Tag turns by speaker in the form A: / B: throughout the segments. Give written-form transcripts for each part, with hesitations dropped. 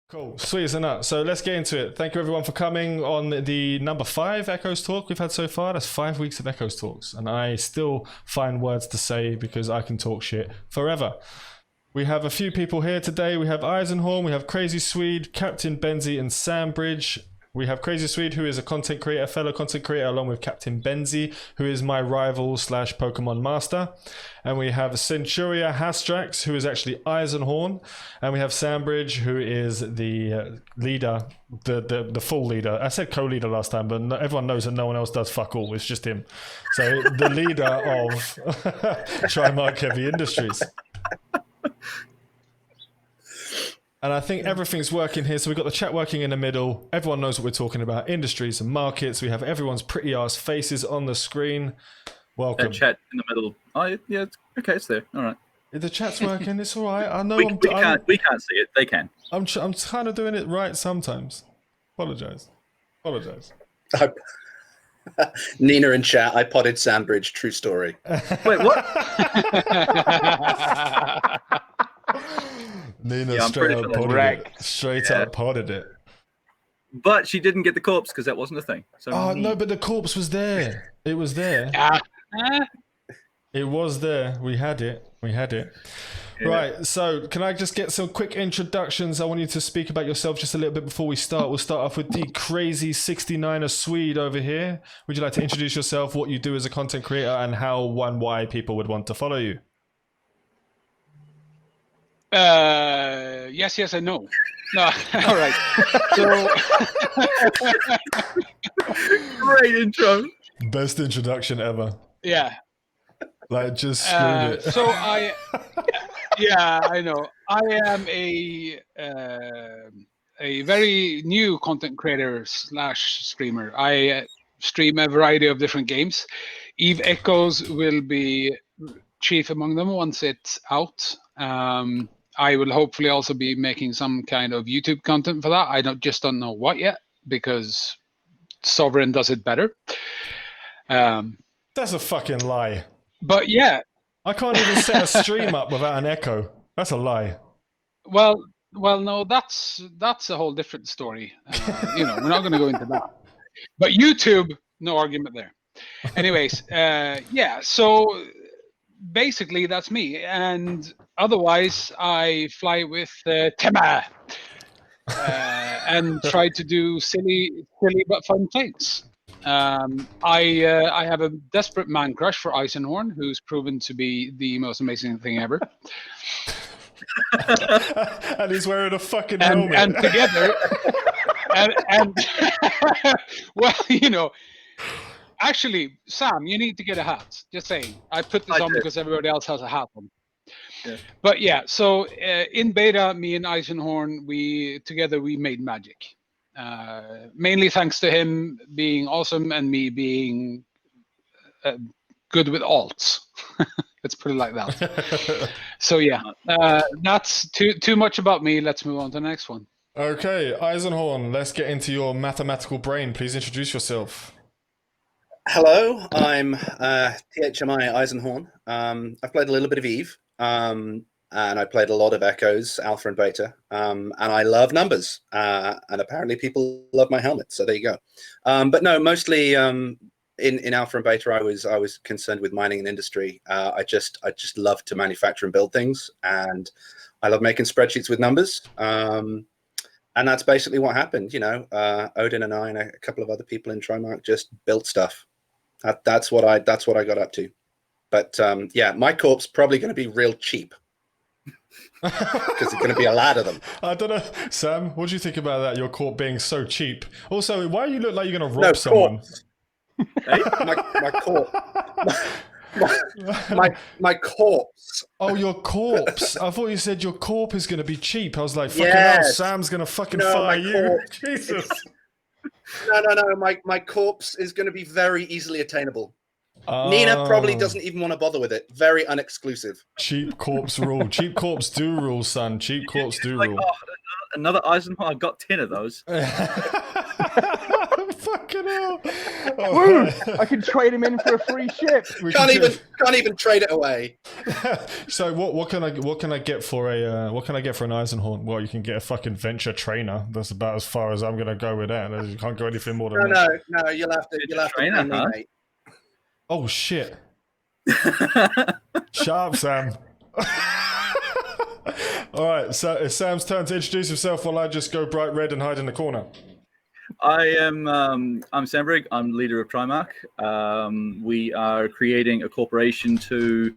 A: Cool, sweet as a nut. So let's get into it. Thank you everyone for coming on the number 5 Echoes Talk we've had so far. That's 5 weeks of Echoes Talks, and I still find words to say because I can talk shit forever. We have a few people here today. We have Eisenhorn, we have Crazy Swede, Captain Benzie, and Sambridge. We have Crazy Swede, who is a content creator, fellow content creator, along with Captain Benzie, who is my rival / Pokemon master. And we have Centuria Hastrax, who is actually Eisenhorn. And we have Sambridge, who is the leader, the full leader. I said co-leader last time, but everyone knows that no one else does fuck all. It's just him. So the leader of Trimark Heavy Industries. And I think everything's working here. So we've got the chat working in the middle. Everyone knows what we're talking about. Industries and markets. We have everyone's pretty ass faces on the screen. Welcome.
B: Chat in the middle. Oh, yeah, okay, it's there. All right.
A: The chat's working. It's all right. I know
B: we can't see it. They can.
A: I'm kind of doing it right sometimes. Apologize.
C: Nina in chat. I potted Sambridge. True story.
B: Wait, what?
A: Nina straight up potted it.
B: But she didn't get the corpse because that wasn't a thing. So
A: no, but the corpse was there. It was there. It was there. We had it. Yeah. Right, so can I just get some quick introductions? I want you to speak about yourself just a little bit before we start. We'll start off with the crazy 69er Swede over here. Would you like to introduce yourself, what you do as a content creator, and how why people would want to follow you?
D: Yes, and no. No, all right. So,
B: great intro.
A: Best introduction ever.
D: Yeah.
A: Like, just screwed it.
D: So I know. I am a very new content creator / streamer. I stream a variety of different games. Eve Echoes will be chief among them once it's out. I will hopefully also be making some kind of YouTube content for that. I don't know what yet, because Sovereign does it better.
A: That's a fucking lie.
D: But yeah.
A: I can't even set a stream up without an echo. That's a lie.
D: Well, no, that's a whole different story. We're not going to go into that. But YouTube, no argument there. Anyways, so basically that's me, and otherwise I fly with Tema and try to do silly but fun things. I have a desperate man crush for Eisenhorn, who's proven to be the most amazing thing ever.
A: And he's wearing a fucking helmet.
D: And together, and well, actually, Sam, you need to get a hat. Just saying. I put this on because everybody else has a hat on. Yeah. But yeah, so in beta, me and Eisenhorn, we made magic. Mainly thanks to him being awesome and me being good with alts. Let's put it like that. So yeah, that's too much about me. Let's move on to the next one.
A: Okay, Eisenhorn, let's get into your mathematical brain. Please introduce yourself.
C: Hello, I'm THMI Eisenhorn. I've played a little bit of Eve, and I played a lot of Echoes, Alpha and Beta, and I love numbers, and apparently people love my helmet, so there you go. But no, mostly in Alpha and Beta, I was concerned with mining and industry. I just love to manufacture and build things, and I love making spreadsheets with numbers. And that's basically what happened. Odin and I and a couple of other people in Trimark just built stuff. That's what I got up to. But yeah, my corp's probably going to be real cheap because there's going to be a lot of them.
A: I don't know, Sam. What do you think about that? Your corp being so cheap. Also, why do you look like you're going to rob someone?
C: Hey, my corp. My corpse.
A: Oh, your corpse. I thought you said your corp is going to be cheap. I was like, fucking hell, Sam's going to fucking fire you.
C: Corpse.
A: Jesus.
C: No. My corpse is going to be very easily attainable. Nina probably doesn't even want to bother with it. Very unexclusive.
A: Cheap corpse rule. Cheap corpse do rule, son. Cheap corpse do rule.
B: Another Eisenhower. I've got 10 of those.
A: Fucking hell!
E: Woo! I can trade him in for a free ship.
C: Can't even trade it away.
A: So what can I get for an Eisenhorn? Well, you can get a fucking venture trainer. That's about as far as I'm gonna go with that. You can't go anything more than that.
C: No. You'll have to
B: trainer,
C: pay me,
B: huh?
C: mate.
A: Oh shit! Shut up, Sam. All right, so it's Sam's turn to introduce himself while I just go bright red and hide in the corner.
B: I'm Sambrick. I'm leader of Trimarch. We are creating a corporation to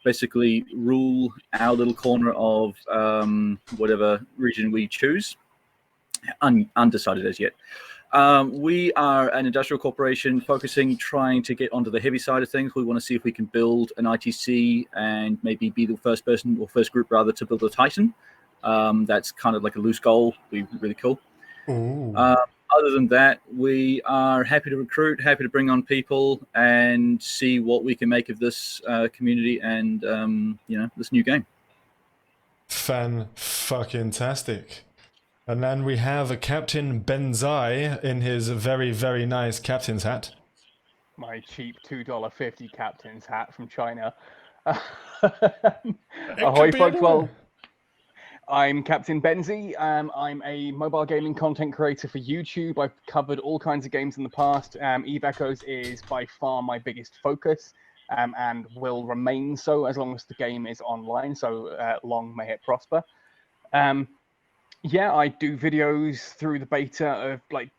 B: basically rule our little corner of whatever region we choose. Undecided as yet. We are an industrial corporation trying to get onto the heavy side of things. We want to see if we can build an ITC and maybe be the first person or first group rather to build a Titan. That's kind of like a loose goal. Be really cool. Other than that, we are happy to recruit, happy to bring on people and see what we can make of this community and this new game.
A: Fan-fucking-tastic. And then we have a Captain Benzai in his very, very nice captain's hat.
E: My cheap $2.50 captain's hat from China.
A: It
E: Ahoy,
A: could be
E: folks.
A: anywhere.
E: Well, I'm Captain Benzi. I'm a mobile gaming content creator for YouTube. I've covered all kinds of games in the past. Eve Echoes is by far my biggest focus and will remain so as long as the game is online. So long may it prosper. Yeah, I do videos through the beta of like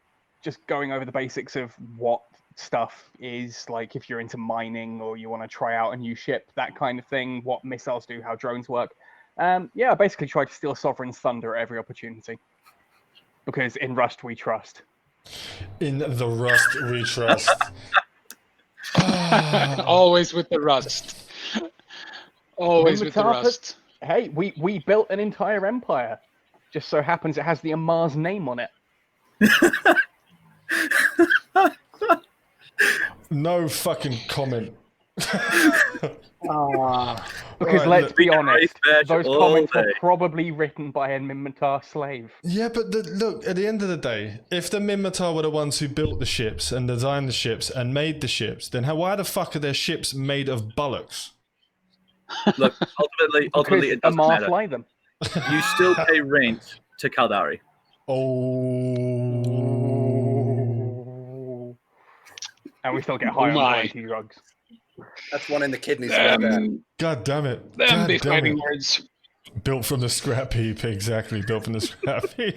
E: just going over the basics of what stuff is, like if you're into mining or you want to try out a new ship, that kind of thing, what missiles do, how drones work. Yeah, I basically try to steal Sovereign's thunder at every opportunity. Because in Rust we trust.
A: In the Rust we trust.
D: Always with the Rust. Always with the Rust.
E: Hey, we built an entire empire. Just so happens it has the Amar's name on it.
A: No fucking comment.
E: Because let's be honest, those
B: all
E: comments
B: day.
E: were probably written by a Minmatar slave.
A: Yeah, but look, at the end of the day, if the Minmatar were the ones who built the ships and designed the ships and made the ships, then why the fuck are their ships made of bollocks?
B: Look, ultimately
E: Because
B: it doesn't
E: Amar
B: matter.
E: fly them.
B: You still pay rent to Kaldari.
A: Oh.
E: And we still get high on
D: my.
E: variety drugs.
C: That's one in the kidneys. right there.
A: God damn it.
D: Them
A: God
D: big
A: damn
D: fighting
A: it.
D: words.
A: Built from the scrap heap, exactly. Built from the scrap heap.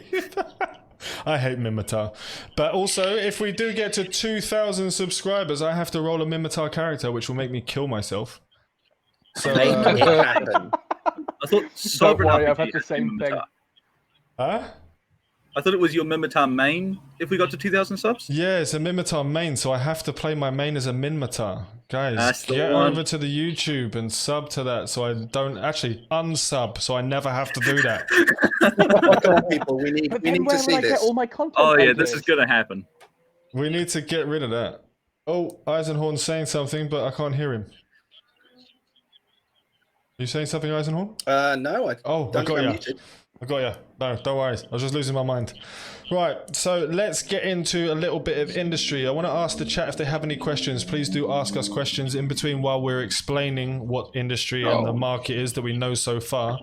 A: I hate Minmatar. But also, if we do get to 2,000 subscribers, I have to roll a Minmatar character, which will make me kill myself. So,
C: Make it happen.
B: I thought Sovereign
E: worry, I've
B: RPG
E: had the
B: had
E: same thing.
B: Minmatar.
A: huh?
B: I thought it was your Minmatar main if we got to 2,000 subs.
A: Yeah, it's a Minmatar main, so I have to play my main as a Minmatar. Guys,
B: That's the
A: get
B: one.
A: over to the YouTube and sub to that so I don't actually unsub, so I never have to do that.
C: Come on, people, we need
E: But
C: we
E: then
C: need to
E: where
C: see
E: will I get
C: this.
E: all my content?
B: Oh yeah,
E: from
B: this is gonna happen.
A: We need to get rid of that. Oh, Eisenhorn's saying something, but I can't hear him. You saying something, Eisenhorn?
C: No, I
A: Oh, I
C: don't
A: got
C: think I'm
A: you.
C: muted.
A: I got you. No, don't worry. I was just losing my mind. Right, so let's get into a little bit of industry. I want to ask the chat if they have any questions. Please do ask us questions in between while we're explaining what industry and the market is that we know so far.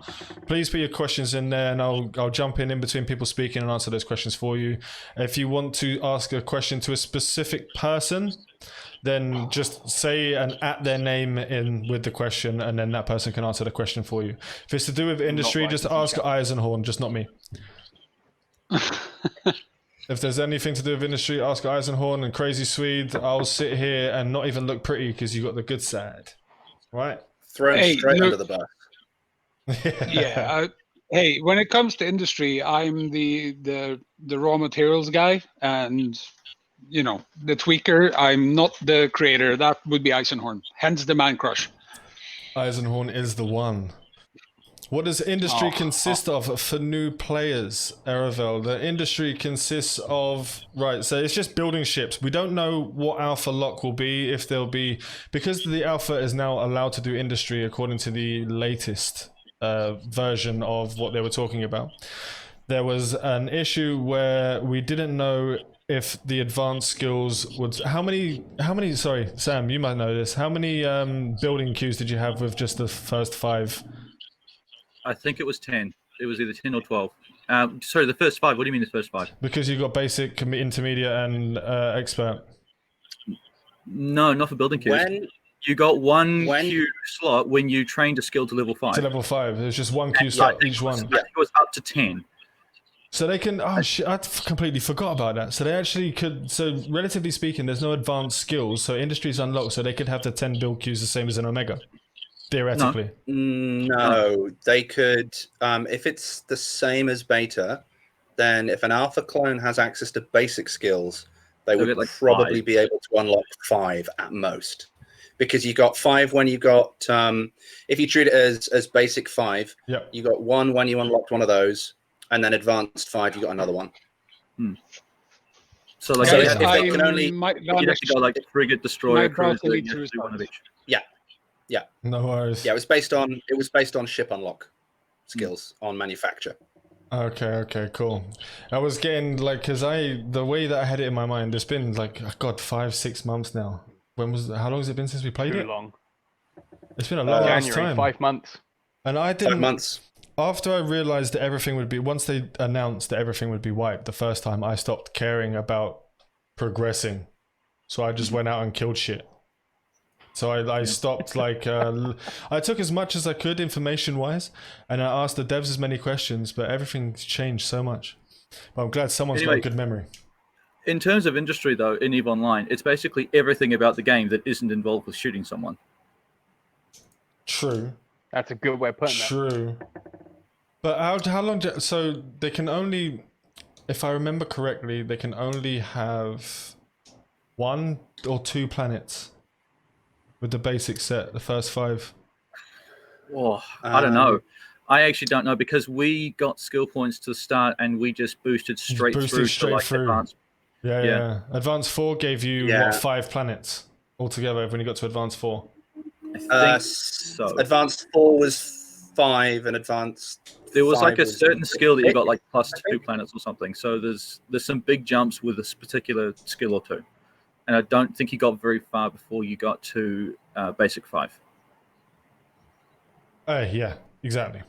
A: Please put your questions in there and I'll jump in between people speaking and answer those questions for you. If you want to ask a question to a specific person, then just say and at their name in with the question, and then that person can answer the question for you. If it's to do with industry, just ask Eisenhorn, just not me. If there's anything to do with industry, ask Eisenhorn and Crazy Swede. I'll sit here and not even look pretty because you got the good side, right?
C: Thrown
D: Hey,
C: straight
D: look-
C: under the bus.
D: Yeah. Hey, when it comes to industry, I'm the raw materials guy, and the tweaker. I'm not the creator. That would be Eisenhorn. Hence the man crush.
A: Eisenhorn is the one. What does industry consist of for new players, Aravel? The industry consists of, right, so it's just building ships. We don't know what alpha lock will be, if there'll be, because the alpha is now allowed to do industry according to the latest version of what they were talking about. There was an issue where we didn't know if the advanced skills would. How many? Sorry, Sam, you might know this. How many building queues did you have with just the first 5?
B: I think it was 10. It was either 10 or 12. Sorry, the first 5. What do you mean the first 5?
A: Because you got basic, intermediate, and expert.
B: No, not for building queues. You got one queue slot when you trained a skill to level 5.
A: To level 5. There's just one queue slot each one.
B: I think it was up to 10.
A: So they can. Oh shit! I completely forgot about that. So they actually could. So relatively speaking, there's no advanced skills. So industry's unlocked. So they could have the 10 build queues the same as an Omega, theoretically.
C: No, they could. If it's the same as beta, then if an alpha clone has access to basic skills, they would like probably 5. Be able to unlock 5 at most. Because you got 5 when you got. If you treat it as basic 5, you got 1 when you unlocked one of those. And then advanced 5, you got another one.
B: So like, if they can only, you actually got like frigate, destroyer, cruiser, one of each. Yeah.
A: No worries.
C: Yeah, it was based on ship unlock skills on manufacture.
A: Okay, cool. I was getting like, the way that I had it in my mind, it's been like, God, 5-6 months now. How long has it been since we played it?
E: Too long.
A: It's been a long ass time.
E: 5 months.
A: And I didn't.
C: 5 months.
A: After I realized that everything would be, once they announced that everything would be wiped the first time, I stopped caring about progressing. So I just went out and killed shit. So I stopped, like, I took as much as I could information-wise, and I asked the devs as many questions, but everything's changed so much. But I'm glad someone's got a good memory.
B: In terms of industry, though, in EVE Online, it's basically everything about the game that isn't involved with shooting someone.
A: True.
E: That's a good way of putting that.
A: True. But how long? So they can only, if I remember correctly, they can only have 1 or 2 planets with the basic set. The first 5.
B: Oh, I don't know. I actually don't know because we got skill points to start and we just boosted straight through. Advanced.
A: Yeah. Advanced 4 gave you what, 5 planets altogether when you got to Advanced 4.
B: I think so.
C: Advanced 4 was 5 and Advanced.
B: There was like a certain skill that you got like plus 2 planets or something. So there's some big jumps with this particular skill or 2, and I don't think you got very far before you got to basic 5.
A: Yeah, exactly.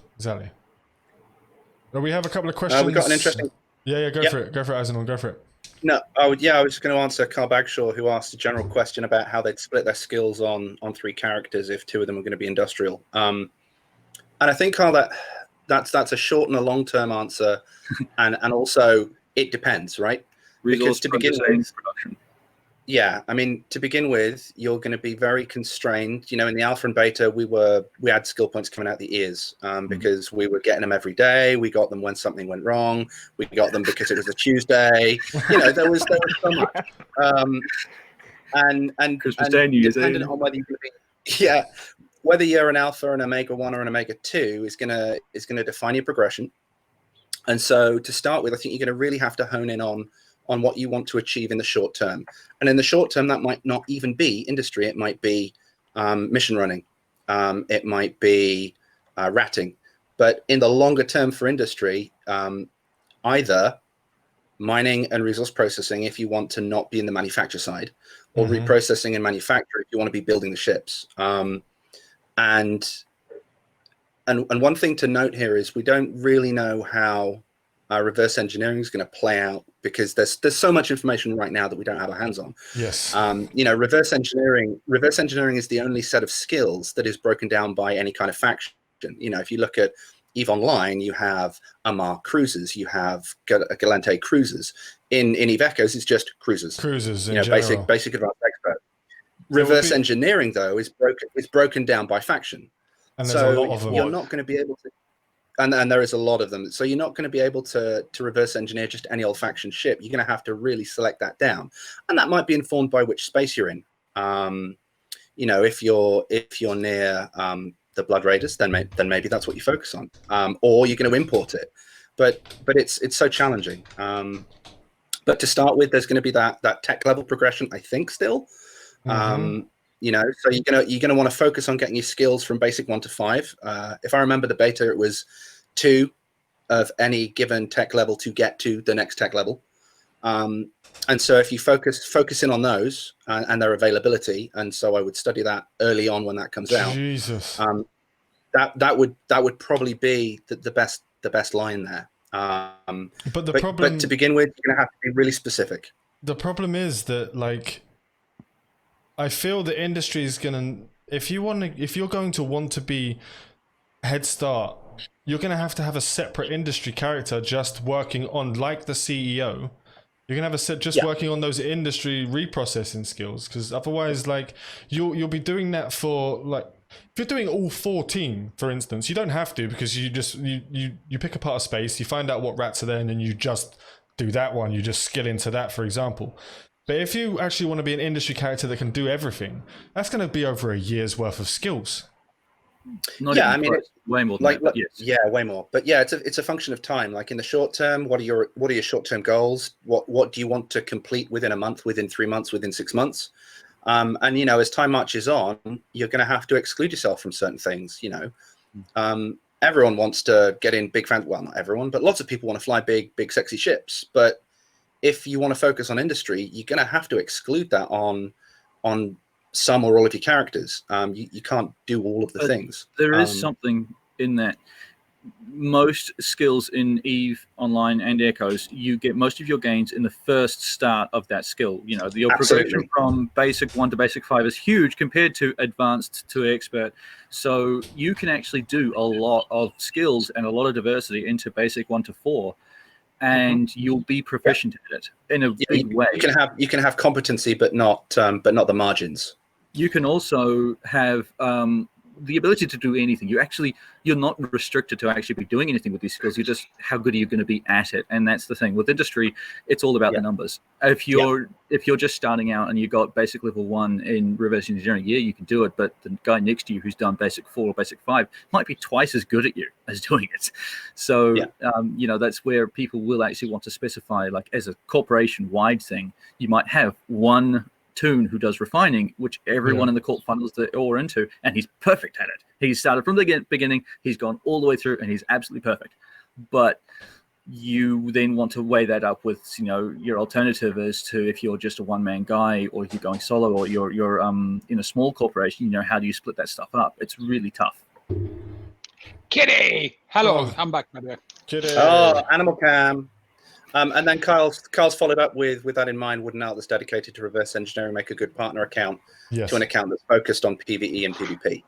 A: Well, we have a couple of questions.
C: We got an interesting.
A: Go for it, Eisenhorn, go for it.
C: No, I was just going to answer Carl Bagshaw, who asked a general question about how they'd split their skills on 3 characters if 2 of them were going to be industrial. And I think, Carl, that's a short and a long-term answer, and also it depends, right?
B: Because to begin with, production.
C: Yeah, I mean, to begin with, you're going to be very constrained. You know, in the alpha and beta, we had skill points coming out the ears because we were getting them every day. We got them when something went wrong. We got them because it was a Tuesday. You know, there was so much. And
B: Christmas Day, New Year's Day.
C: Depending on whether you're going to be, whether you're an alpha, an omega 1, or an omega 2 is gonna define your progression. And so, to start with, I think you're going to really have to hone in on what you want to achieve in the short term. And in the short term, that might not even be industry. It might be mission running. It might be ratting. But in the longer term for industry, either mining and resource processing if you want to not be in the manufacture side, or reprocessing and manufacture if you want to be building the ships. And one thing to note here is we don't really know how reverse engineering is going to play out because there's so much information right now that we don't have our hands on.
A: Yes.
C: You know, reverse engineering is the only set of skills that is broken down by any kind of faction. You know, if you look at EVE Online, you have Amar cruisers, you have Galante cruisers. In EVE Echoes, it's just cruisers.
A: Cruisers,
C: you know, basic advanced expert. Reverse engineering, though, is broken down by faction.
A: And there's a lot of them.
C: You're not going to be able to. And there is a lot of them. So you're not going to be able to reverse engineer just any old faction ship. You're going to have to really select that down. And that might be informed by which space you're in. You know, if you're near the Blood Raiders, then maybe that's what you focus on. Or you're going to import it. But it's so challenging. But to start with, there's going to be that tech level progression, I think, still. You know, so you're gonna want to focus on getting your skills from basic 1 to 5. If I remember the beta, it was 2 of any given tech level to get to the next tech level. And so if you focus in on those and their availability, and so I would study that early on when that comes out.
A: Jesus.
C: That would probably be the best line there.
A: But the problem,
C: but to begin with, you're gonna have to be really specific.
A: The problem is that, like, I feel the industry is gonna, if you're going to want to be head start, you're gonna have to have a separate industry character just working on, like the CEO. You're gonna have a set just working on those industry reprocessing skills, because otherwise, like, you'll be doing that for, like, if you're doing all 14, for instance, you don't have to, because you just you pick apart a space, you find out what rats are there, and then you just do that one. You just skill into that, for example. But if you actually want to be an industry character that can do everything, that's going to be over a year's worth of skills.
B: I mean, it's way more than that, yes.
C: Yeah, way more. But yeah, it's a function of time. Like in the short term, what are your short-term goals? What do you want to complete within a month, within 3 months, within 6 months? And you know, as time marches on, you're going to have to exclude yourself from certain things. You know, everyone wants to get in big fan. Well, not everyone, but lots of people want to fly big, sexy ships. But if you want to focus on industry, you're going to have to exclude that on some or all of your characters. You can't do all of the things.
B: There is something in that. Most skills in EVE Online and Echoes, you get most of your gains in the first start of that skill. You know, your progression from basic 1 to basic 5 is huge compared to advanced to expert. So you can actually do a lot of skills and a lot of diversity into basic 1 to 4, and you'll be proficient at it in a big way.
C: You can have competency, but not the margins.
B: You can also have the ability to do anything. You're not restricted to actually be doing anything with these skills. You're just, how good are you going to be at it? And that's the thing with industry. It's all about the numbers. If you're just starting out and you got basic level 1 in reverse engineering, you can do it. But the guy next to you who's done basic 4 or basic 5 might be twice as good at you as doing it. So you know, that's where people will actually want to specify, like, as a corporation wide thing, you might have one Toon who does refining, which everyone in the court funnels the ore into, and he's perfect at it. He's started from the beginning, he's gone all the way through, and he's absolutely perfect. But you then want to weigh that up with, you know, your alternative as to if you're just a one-man guy, or if you're going solo, or you're in a small corporation. You know, how do you split that stuff up? It's really tough.
D: Kitty, hello, I'm back, by the way.
A: Kitty.
C: Oh, Animal Cam. And then Kyle's followed up with that in mind, would an out that's dedicated to reverse engineering make a good partner account to an account that's focused on PvE and PvP?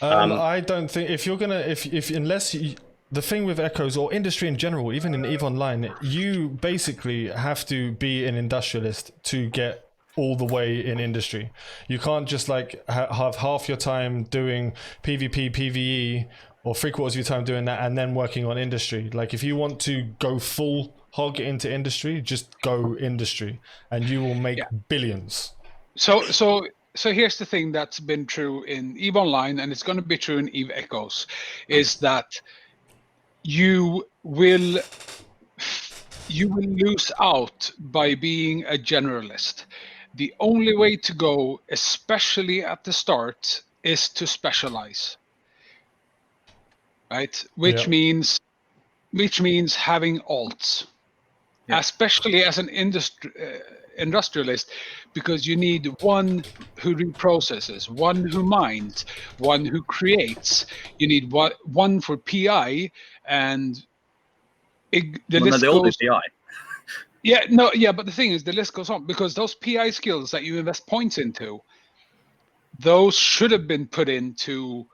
A: I don't think, if you're gonna, unless you, the thing with Echoes or industry in general, even in EVE Online, you basically have to be an industrialist to get all the way in industry. You can't just like have half your time doing PvP, PvE, or 3/4 of your time doing that and then working on industry. Like, if you want to go full hog into industry, just go industry and you will make billions.
D: So here's the thing that's been true in EVE Online, and it's going to be true in EVE Echoes, is that you will lose out by being a generalist. The only way to go, especially at the start, is to specialize, right? Which means having alts. Especially as an industrialist, because you need one who reprocesses, one who mines, one who creates. You need one for PI, and the list goes.
B: PI.
D: But the thing is, the list goes on, because those PI skills that you invest points into, those should have been put into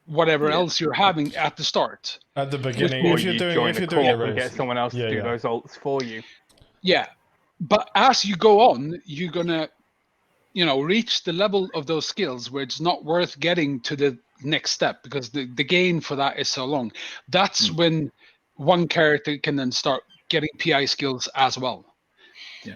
D: whatever else you're having at the start.
A: At the beginning,
E: if you're doing a race, get someone else to do those ults for you.
D: Yeah, but as you go on, you're gonna, reach the level of those skills where it's not worth getting to the next step, because the gain for that is so long. That's when one character can then start getting PI skills as well.
B: Yeah.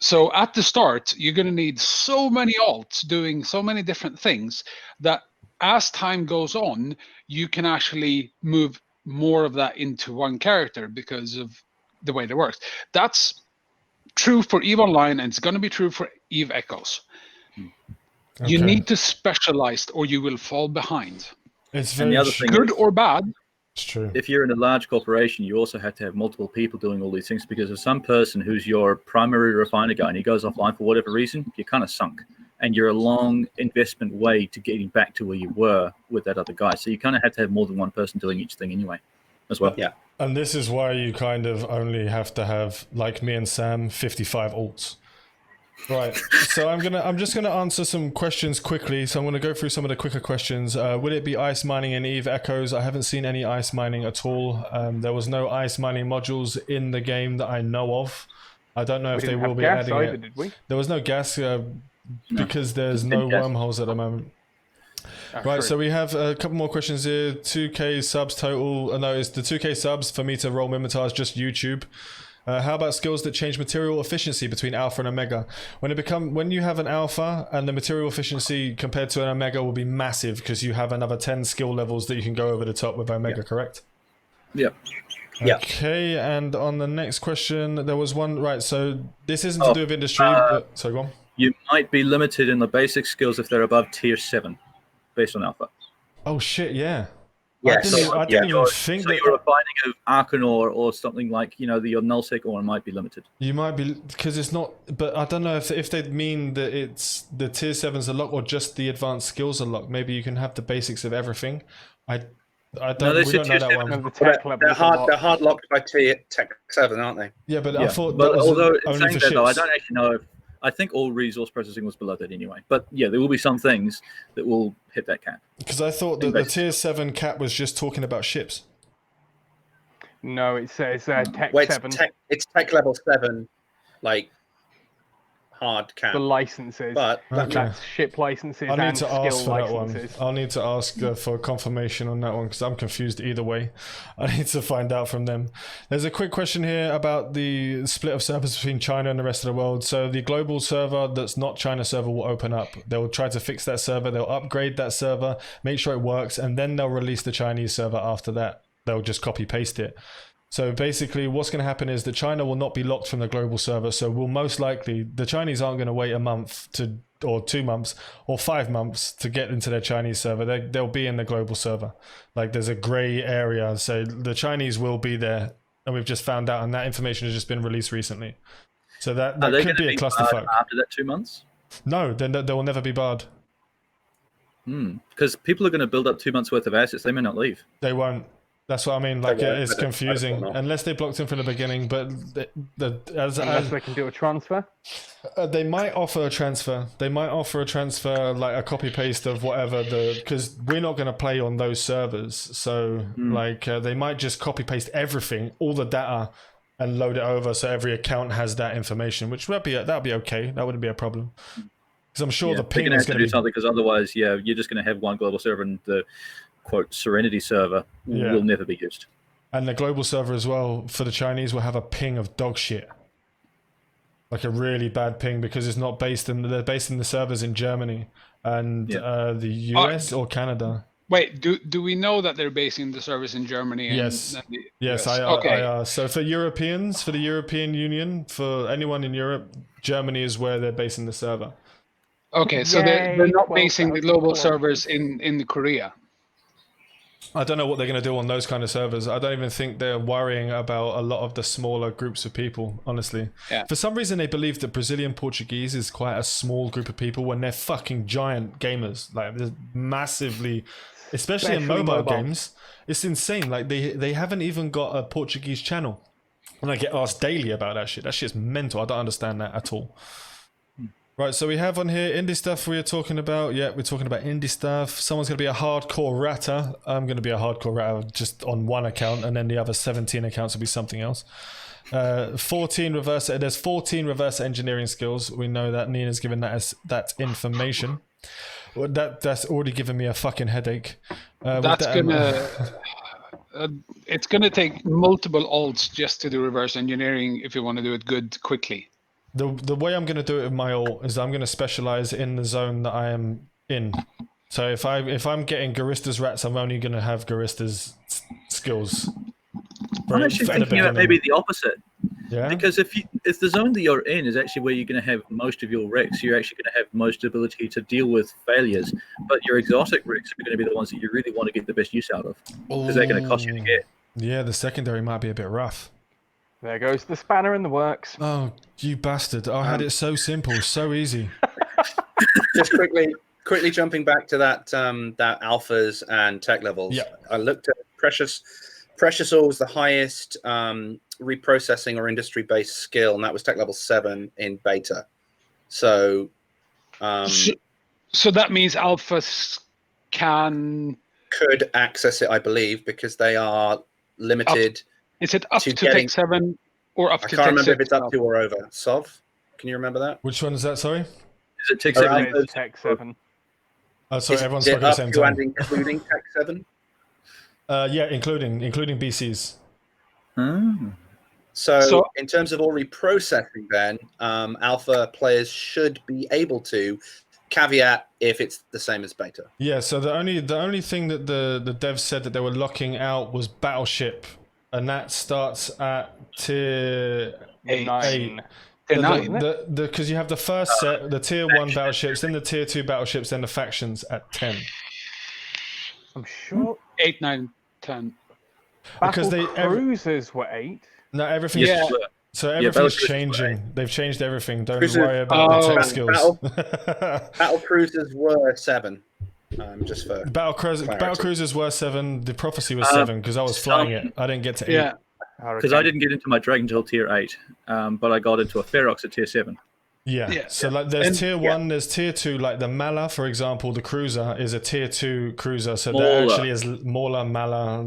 D: So at the start, you're gonna need so many alts doing so many different things that, as time goes on, you can actually move more of that into one character because of the way that works. That's true for EVE Online, and it's going to be true for EVE Echoes. Okay. You need to specialize, or you will fall behind.
A: It's very
D: good or bad.
A: It's true.
B: if you're in a large corporation, you also have to have multiple people doing all these things, because if some person who's your primary refiner guy and he goes offline for whatever reason, you're kind of sunk. And you're a long investment way to getting back to where you were with that other guy. So you kind of have to have more than one person doing each thing anyway, as well.
C: Yeah.
A: And this is why you kind of only have to have, like me and Sam, 55 alts. Right. So I'm just gonna answer some questions quickly. So I'm gonna go through some of the quicker questions. Would it be ice mining in Eve Echoes? I haven't seen any ice mining at all. There was no ice mining modules in the game that I know of. I don't know if they will be adding it.
E: Did we?
A: There was no gas because there's no wormholes at the moment. Right, so we have a couple more questions here. 2K subs total. No, it's the 2K subs for me to roll Mimitar is just YouTube. How about skills that change material efficiency between alpha and omega? When you have an alpha, and the material efficiency compared to an omega will be massive because you have another 10 skill levels that you can go over the top with omega, correct?
B: Yeah.
A: Okay, and on the next question, there was one, right, so this isn't to do with industry, but, sorry, go on.
B: You might be limited in the basic skills if they're above tier 7, based on alpha.
A: Oh shit, yeah.
C: Yeah,
A: I didn't even think
B: so
A: that.
B: your refining of Arcanor or something like, your nullsec ore might be limited.
A: You might be, because it's not, but I don't know if they mean that it's the tier 7's a lock or just the advanced skills are locked. Maybe you can have the basics of everything. We don't know that one.
E: The tech level
C: They're hard locked by Tech 7, aren't they?
A: Yeah, but I thought
B: but
A: that was
B: although
A: only
B: saying
A: for
B: that though, I
A: ships.
B: don't actually know if, I think all resource processing was below that anyway. But yeah, there will be some things that will hit that cap.
A: Because I thought that the tier 7 cap was just talking about ships.
E: No, it says Tech
C: Well,
E: 7.
C: it's tech level 7, like hard cap.
E: The licenses.
C: But
E: That's ship licenses
A: I need
E: and
A: to ask
E: skill
A: for that one.
E: licenses.
A: I'll need to ask for confirmation on that one because I'm confused either way. I need to find out from them. There's a quick question here about the split of servers between China and the rest of the world. So the global server that's not China server will open up. They'll try to fix that server. They'll upgrade that server, make sure it works, and then they'll release the Chinese server after that. They'll just copy paste it. So basically what's going to happen is that China will not be locked from the global server. So we'll most likely, the Chinese aren't going to wait a month or 2 months or 5 months to get into their Chinese server. They'll be in the global server. Like there's a gray area. So the Chinese will be there. And we've just found out, and that information has just been released recently. So that could be a clusterfuck.
B: After that 2 months?
A: No, then they will never be barred.
B: Because people are going to build up 2 months worth of assets. They may not leave.
A: They won't. That's what I mean. Like it's
C: I don't
A: confusing
C: know.
A: unless they blocked him from the beginning. But
E: Unless they can do a transfer.
A: They might offer a transfer. They might offer a transfer, like a copy paste of whatever because we're not going to play on those servers. So they might just copy paste everything, all the data, and load it over so every account has that information. Which that'd be okay. That wouldn't be a problem. Because I'm sure the ping is going to
B: do something. Because otherwise, you're just going to have one global server and the quote Serenity server will never be used.
A: And the global server as well for the Chinese will have a ping of dog shit. Like a really bad ping because it's not they're based in the servers in Germany and the US or Canada.
D: Wait, do we know that they're basing the service in Germany?
A: Yes. Yes,
D: Okay.
A: I so for Europeans, for the European Union, for anyone in Europe, Germany is where they're basing the server.
D: Okay, so they're not basing the global servers in Korea.
A: I don't know what they're going to do on those kind of servers. I don't even think they're worrying about a lot of the smaller groups of people, honestly.
D: Yeah.
A: For some reason, they believe that Brazilian Portuguese is quite a small group of people when they're fucking giant gamers. Like, they're massively, especially in mobile games. It's insane. Like, they haven't even got a Portuguese channel. And I get asked daily about that shit. That shit's mental. I don't understand that at all. Right, so we have on here indie stuff we are talking about. Yeah, we're talking about indie stuff. Someone's going to be a hardcore ratter. I'm going to be a hardcore ratter just on one account, and then the other 17 accounts will be something else. 14 reverse. There's 14 reverse engineering skills. We know that Nina's given that information. That's already given me a fucking headache.
D: It's gonna take multiple alts just to do reverse engineering if you want to do it good quickly.
A: The way I'm going to do it with my ult is I'm going to specialize in the zone that I am in. So if I'm getting Garista's rats, I'm only going to have Garista's skills.
B: I'm actually thinking about maybe the opposite.
A: Yeah.
B: Because if the zone that you're in is actually where you're going to have most of your wrecks, you're actually going to have most ability to deal with failures. But your exotic wrecks are going to be the ones that you really want to get the best use out of, because they're going to cost you to get.
A: Yeah, the secondary might be a bit rough.
E: There goes the spanner in the works.
A: Oh, you bastard! I had it so simple, so easy.
C: Just quickly jumping back to that alphas and tech levels.
A: Yeah.
C: I looked at precious ore was the highest reprocessing or industry based skill, and that was tech level 7 in beta. So
D: so that means alphas
C: could access it, I believe, because they are limited.
D: Is it up to
C: getting,
D: tech 7 or up to
C: I
D: tech
C: can't remember
D: 6?
C: if it's up to or over. Sov, can you remember that?
A: Which one is that? Sorry.
B: Is it tech
C: Around
B: 7?
E: It's tech 7.
A: Oh, sorry,
C: Is
A: everyone's
C: it
A: spoken at the
C: up
A: same
C: to and
A: time.
C: including tech 7?
A: Yeah, including BCs.
C: So in terms of all reprocessing, then alpha players should be able to. Caveat if it's the same as beta.
A: Yeah. So the only thing that the devs said that they were locking out was battleship, and that starts at tier
E: 9.
D: Tier 9.
A: Because you have the first set, the tier 1 battleships, then the tier 2 battleships, then the factions at 10.
E: I'm sure
D: 8, 9, 10.
A: Because
E: cruisers were 8.
A: No, everything's so everything's
B: battleships
A: changing. They've changed everything. Don't
C: Cruisers-
A: worry about the tech skills.
C: Battle cruisers were 7. Just for
A: Battle cruisers were 7. The prophecy was 7 because I was flying it. I didn't get to 8.
D: Yeah.
B: Because I didn't get into my Dragon till tier 8, but I got into a Ferox at tier 7.
A: Yeah. So like there's tier 1, there's tier 2, like the Mala, for example, the cruiser is a tier 2 cruiser. So there actually is Mauler. No,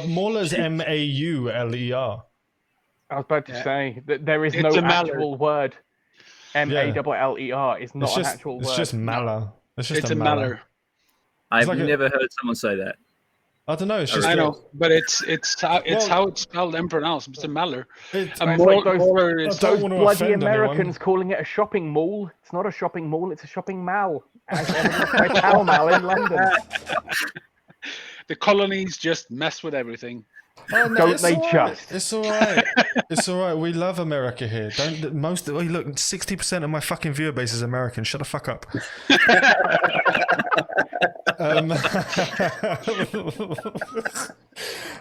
A: Mauler is Mauler.
E: I was about to say that there is no actual word. Maller is not an actual word.
A: It's just Mala.
D: It's a Maller.
B: I've never heard someone say that.
A: I don't know. It's just
D: I know, but it's how it's spelled and pronounced. It's a Maller.
E: Those bloody Americans calling it a shopping mall. It's not a shopping mall. It's a shopping mall. By Pall Mall in London.
D: The colonies just mess with everything.
A: Oh, no,
E: Don't they just?
A: It's all right. It's all right. We love America here. Look, 60% of my fucking viewer base is American. Shut the fuck up.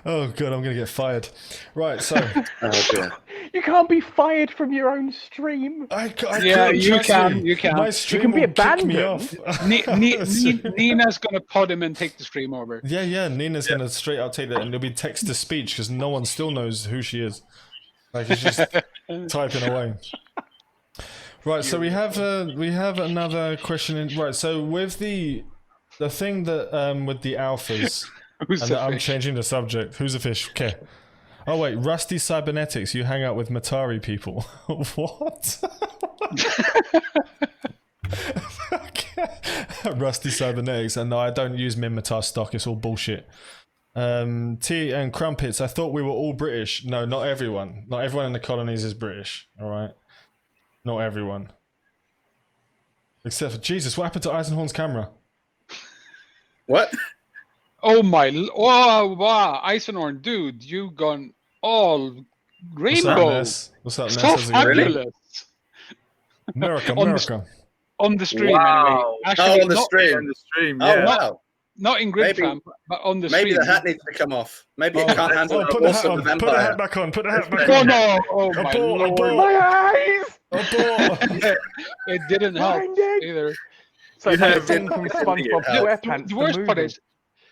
A: Oh god, I'm gonna get fired. Right, so
E: you can't be fired from your own stream.
D: You can.
A: My stream
E: You can be
A: will kick me
E: abandoned.
A: off.
D: Nina's gonna pod him and take the stream over.
A: Yeah. Nina's gonna straight out take that, and it'll be text to speech because no one still knows who she is. Like it's just typing away. Right, so we have another question. Right, so with the thing that with the alphas, I'm changing the subject. Who's the fish? Okay. Oh wait, Rusty Cybernetics. You hang out with Matari people. What? Rusty Cybernetics. And no, I don't use Minmatar stock. It's all bullshit. Tea and Crumpets. I thought we were all British. No, not everyone. Not everyone in the colonies is British. All right. Not everyone. Except for Jesus. What happened to Eisenhorn's camera?
C: What?
D: Oh my! Oh wow, Eisenhorn, dude, you gone all rainbow.
A: What's up,
D: So
A: Ness?
D: fabulous.
A: America.
D: On the stream,
B: Wow.
D: anyway. Actually,
C: On the stream.
B: On the stream,
C: Oh
B: yeah.
C: wow.
D: not in grid fam, but on the stream.
C: Maybe the hat needs to come off. Maybe it can't handle
A: Put
C: the
A: the hat
C: force of
A: on.
C: the
A: Put the
C: vampire.
A: hat back on. Put the hat back
D: Oh
A: on.
D: no! Oh my
A: Abort,
D: lord!
E: My eyes!
A: Abort.
D: It didn't help
E: Blinded.
D: either.
E: So
B: You
E: that
B: have-
E: thing from SpongeBob SquarePants.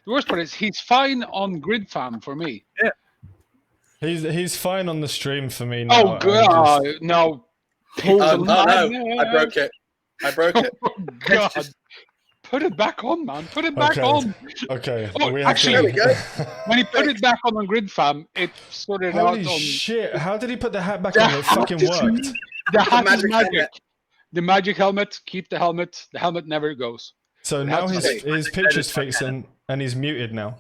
D: The worst part is he's fine on grid fam for me.
A: He's fine on the stream for me now.
D: Oh god, no! Pull
C: Oh
D: the
C: no,
D: line.
C: I broke it. I broke it.
D: Oh god! Put it back on, man. Put it back
A: Okay.
D: on.
A: Okay.
D: Oh,
A: we have
D: actually-
C: There we go.
D: When he put it back on grid fam, it sorted out
A: Holy
D: on.
A: shit! How did he put the hat back
D: The
A: on? It fucking
D: hat is-
A: worked.
D: The hat is
C: magic
D: magic.
C: helmet.
D: The magic helmet. Keep the helmet. The helmet never goes.
A: So
D: It
A: now
D: has to
A: his picture's fixed and he's muted now.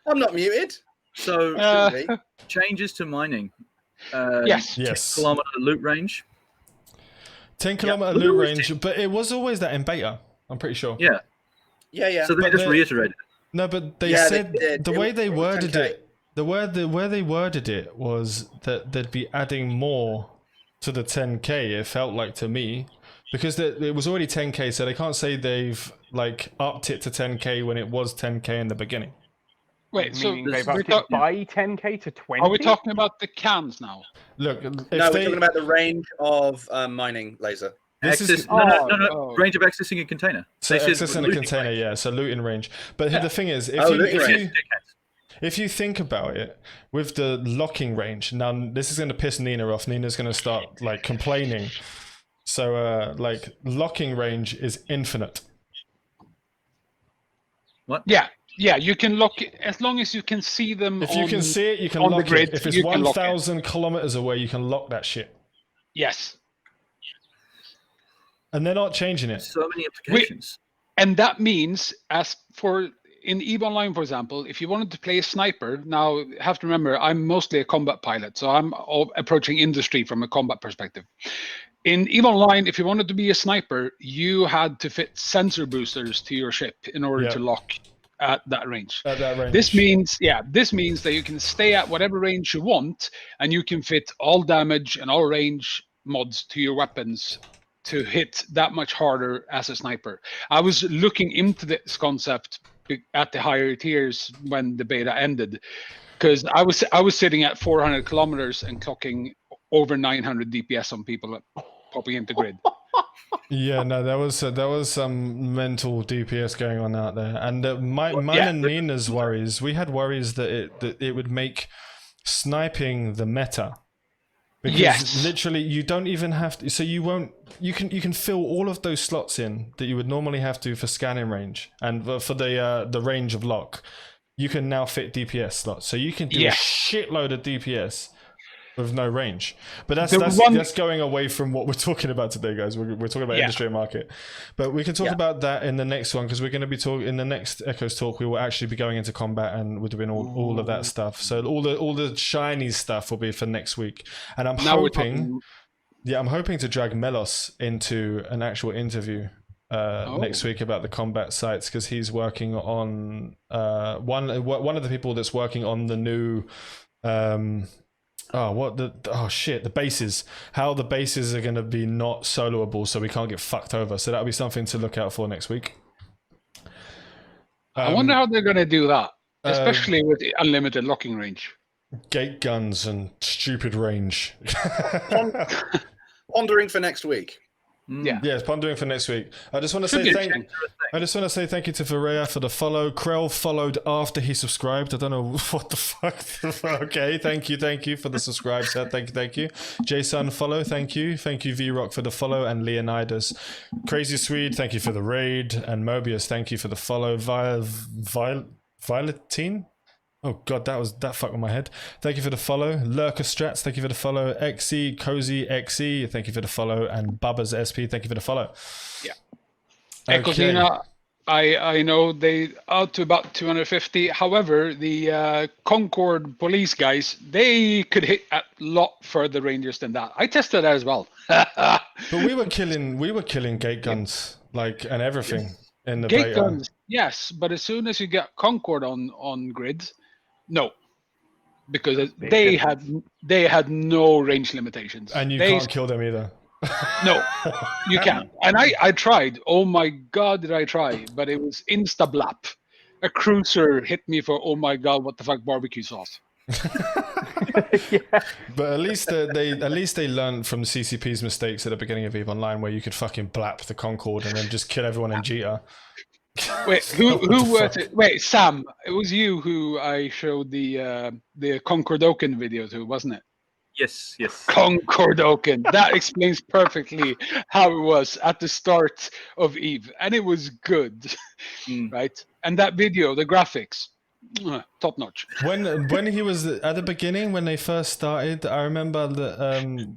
C: I'm not muted.
B: So,
C: Shouldn't be.
B: changes to mining.
D: Yes.
A: Yes.
B: Kilometer loot range.
A: 10-kilometer loot range, but it was always that in beta. I'm pretty sure.
B: Yeah.
C: Yeah.
B: So they
A: But
B: just
A: the-
B: reiterated.
A: No, but they
C: Yeah, they
A: said
C: did.
A: the
C: It
A: way
C: was-
A: they
C: it was
A: worded
C: 10K.
A: it. The where they worded it was that they'd be adding more to the 10K. It felt like to me, because it was already 10K, so they can't say they've like upped it to 10K when it was 10K in the beginning.
D: Wait, so
E: Meaning they've upped it by 10K to 20?
D: are we talking about the cans now?
A: Look,
C: No, we're talking about the range of mining laser.
B: No. Range of accessing a container.
A: So
B: This is
A: access in a
B: looting
A: container,
B: range.
A: yeah. So looting range. But the thing is,
C: looting range.
A: if you think about it, with the locking range, now this is going to piss Nina off. Nina's going to start like complaining. So like locking range is infinite.
B: What?
D: Yeah, you can lock it as long as you can see them.
A: If you can see it, you can
D: on the
A: lock
D: grid,
A: it. If it's
D: you can lock it.
A: 1,000 kilometers away, you can lock that shit.
D: Yes.
A: And they're not changing it.
B: So many applications.
D: And that means, as for in EVE Online, for example, if you wanted to play a sniper, now you have to remember, I'm mostly a combat pilot, so I'm approaching industry from a combat perspective. In EVE Online, if you wanted to be a sniper, you had to fit sensor boosters to your ship in order to lock at that range.
A: At that range.
D: This means that you can stay at whatever range you want, and you can fit all damage and all range mods to your weapons to hit that much harder as a sniper. I was looking into this concept at the higher tiers when the beta ended, because I was sitting at 400 kilometers and clocking over 900 DPS on people popping into grid.
A: Yeah, no, there was some mental DPS going on out there, and mine and Nina's worries. We had worries that it would make sniping the meta. Because literally, you don't even have to. So you can fill all of those slots in that you would normally have to for scanning range and for the range of lock. You can now fit DPS slots, so you can do a shitload of DPS with no range. But that's going away from what we're talking about today, guys. We're talking about industry and market, but we can talk about that in the next one, because we're going to be talking in the next Echoes talk. We will actually be going into combat and we're doing all of that stuff. So all the shiny stuff will be for next week. And I'm hoping to drag Melos into an actual interview next week about the combat sites, because he's working on one of the people that's working on the new the bases, how the bases are going to be not soloable, so we can't get fucked over. So that'll be something to look out for next week.
D: I wonder how they're going to do that, especially with the unlimited locking range.
A: Gate guns and stupid range.
C: Pondering for next week.
D: Yeah,
A: pondering for next week. I just want to say thank you to Varela for the follow. Krell followed after he subscribed. I don't know what the fuck. Okay, thank you for the subscribe set. Thank you. Jason follow. Thank you V-Rock for the follow, and Leonidas. Crazy Swede, thank you for the raid, and Mobius, thank you for the follow. Violetine. Oh god, that fucked with my head. Thank you for the follow. Lurker Strats, thank you for the follow. XE, Cozy XE, thank you for the follow. And Bubba's SP, thank you for the follow.
D: Yeah. Ecosina, I know they out to about 250. However, the Concord police guys, they could hit a lot further ranges than that. I tested that as well.
A: But we were killing gate guns, and everything in the
D: gate
A: beta.
D: guns, yes, but as soon as you get Concord on grid, no, because they had no range limitations,
A: and you can't kill them either.
D: No, you can't. And I tried. Oh my god, did I try? But it was insta blap. A cruiser hit me for oh my god, what the fuck, barbecue sauce.
A: But at least they learned from CCP's mistakes at the beginning of EVE Online, where you could fucking blap the Concord and then just kill everyone in Jita.
D: Wait, who was it? Wait, Sam, it was you who I showed the Concordoken video to, wasn't it?
B: Yes.
D: Concordoken. That explains perfectly how it was at the start of EVE, and it was good, right? And that video, the graphics, top notch.
A: When he was at the beginning, when they first started, I remember that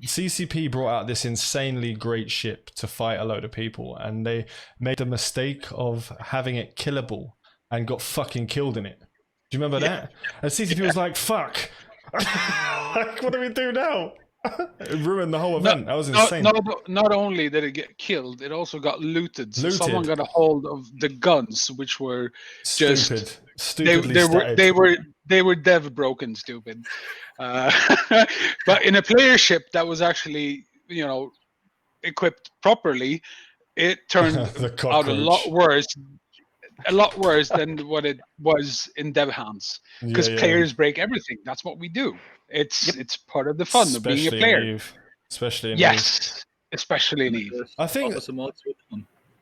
A: CCP brought out this insanely great ship to fight a load of people, and they made the mistake of having it killable and got fucking killed in it. Do you remember that? And CCP was like, "Fuck, what do we do now?" It ruined the whole event. That was insane.
D: Not only did it get killed, it also got looted. So
A: Looted.
D: someone got a hold of the guns, which were
A: Stupidly
D: they were dev broken stupid. But in a player ship that was actually equipped properly, it turned out a lot worse than what it was in dev hands, because players break everything. That's what we do. It's part of the fun of being a player.
A: Especially in
D: Eve. Especially in Eve.
A: I think.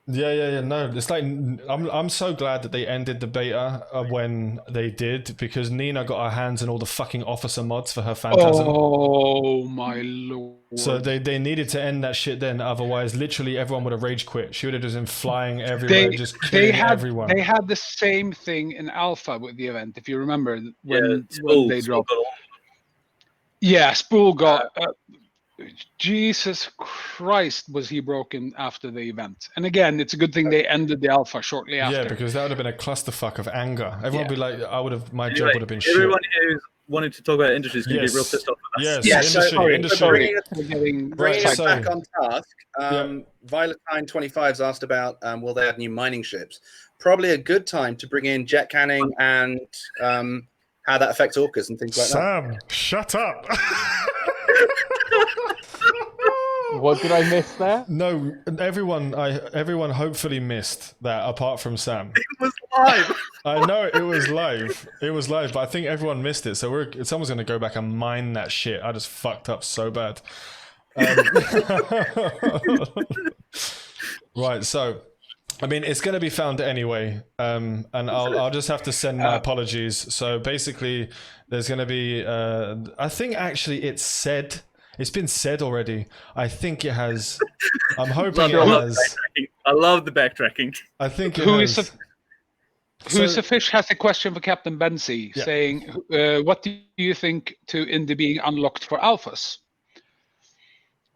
A: Yeah. No, it's like I'm so glad that they ended the beta when they did, because Nina got her hands on all the fucking officer mods for her Phantasm.
D: Oh my lord!
A: So they needed to end that shit then, otherwise, literally everyone would have rage quit. She would have just been flying everywhere, just killing everyone.
D: They had the same thing in Alpha with the event, if you remember when they dropped. Yeah, Spool got. Jesus Christ, was he broken after the event? And again, it's a good thing they ended the alpha shortly after.
A: Yeah, because that would have been a clusterfuck of anger. Everyone would be like, my job would have been
B: everyone
A: shit.
B: who's wanted to talk about industry is going to be real pissed off with us.
A: Industry.
C: Bringing it back on task, Violetine25's asked about will they add new mining ships? Probably a good time to bring in jet canning and how that affects orcas and things like that.
A: Sam, shut up.
E: What did I miss there?
A: No, everyone hopefully missed that, apart from Sam.
B: It was live.
A: I know it was live. It was live, but I think everyone missed it. So someone's going to go back and mine that shit. I just fucked up so bad. Right, so I mean, it's going to be found anyway, and I'll just have to send my apologies. So basically, there's going to be. I think actually it's been said already. I think it has. I'm hoping it has.
B: I love the backtracking.
A: I think it
D: has. Who's the fish has a question for Captain Bensi, saying, "What do you think to Indie being unlocked for alphas?"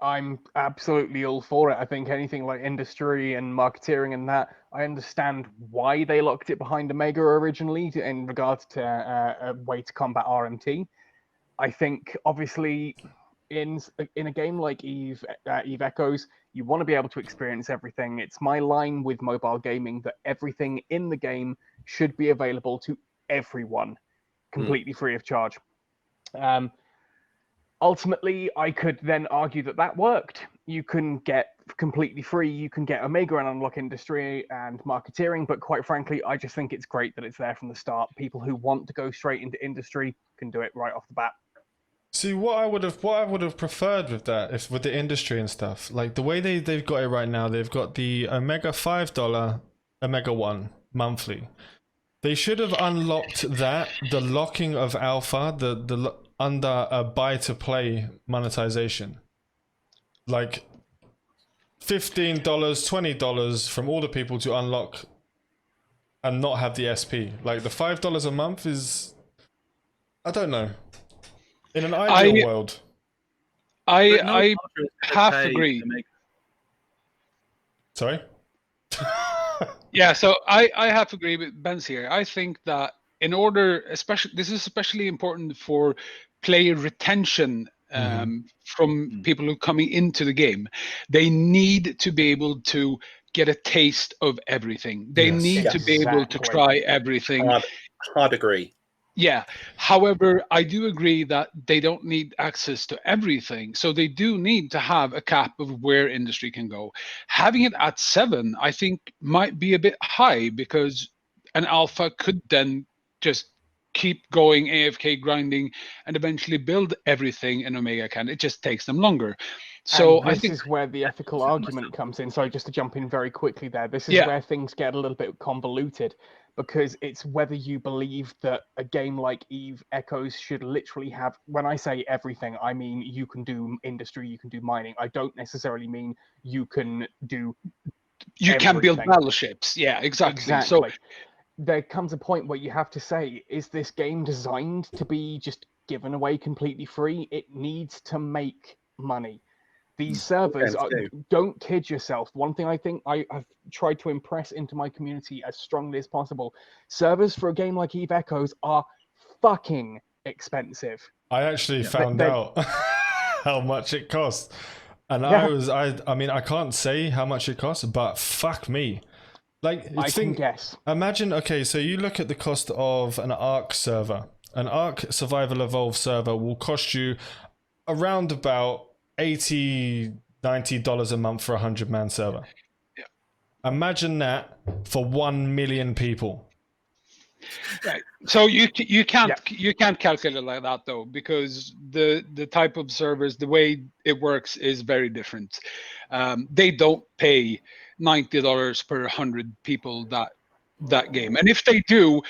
E: I'm absolutely all for it. I think anything like industry and marketeering and that, I understand why they locked it behind Omega originally in regards to a way to combat RMT. I think obviously in a game like Eve Echoes, you want to be able to experience everything. It's my line with mobile gaming that everything in the game should be available to everyone, completely free of charge. Ultimately, I could then argue that worked. You can get completely free, you can get Omega and unlock industry and marketeering, but quite frankly, I just think it's great that it's there from the start. People who want to go straight into industry can do it right off the bat.
A: See, what I would have preferred with that, if with the industry and stuff, like the way they've got it right now, they've got the Omega $5, Omega 1 monthly. They should have unlocked that, the locking of alpha, the under a buy to play monetization, like $15, $20 from all the people to unlock and not have the SP. Like the $5 a month is, I don't know. In an ideal world,
D: I half agree.
A: Sorry.
D: Yeah, so I have to agree with Ben's here. I think that in order, this is especially important for player retention from people who are coming into the game. They need to be able to get a taste of everything. They need to be able to try everything.
C: Hard agree.
D: Yeah. However, I do agree that they don't need access to everything. So they do need to have a cap of where industry can go. Having it at 7, I think, might be a bit high, because an alpha could then just keep going AFK grinding and eventually build everything in Omega can. It just takes them longer. So
E: I think this is where the ethical argument comes in. Sorry, just to jump in very quickly there. This is where things get a little bit convoluted, because it's whether you believe that a game like Eve Echoes should literally have, when I say everything, I mean you can do industry, you can do mining. I don't necessarily mean you can do
D: can build battleships. Yeah, exactly. So
E: there comes a point where you have to say, is this game designed to be just given away completely free? It needs to make money. These servers, don't kid yourself. One thing I think I have tried to impress into my community as strongly as possible, servers for a game like Eve Echoes are fucking expensive.
A: I actually found out. how much it costs. And
E: Yeah.
A: I mean, I can't say how much it costs, but fuck me. Like,
E: I can guess.
A: Imagine, okay, so you look at the cost of an Ark server. An Ark Survival Evolved server will cost you around about $80-$90 a month for a 100-man server.
D: Yeah.
A: Imagine that for 1 million people.
D: Right. So you can't calculate it like that though, because the type of servers, the way it works is very different. They don't pay $90 per 100 people that game, and if they do,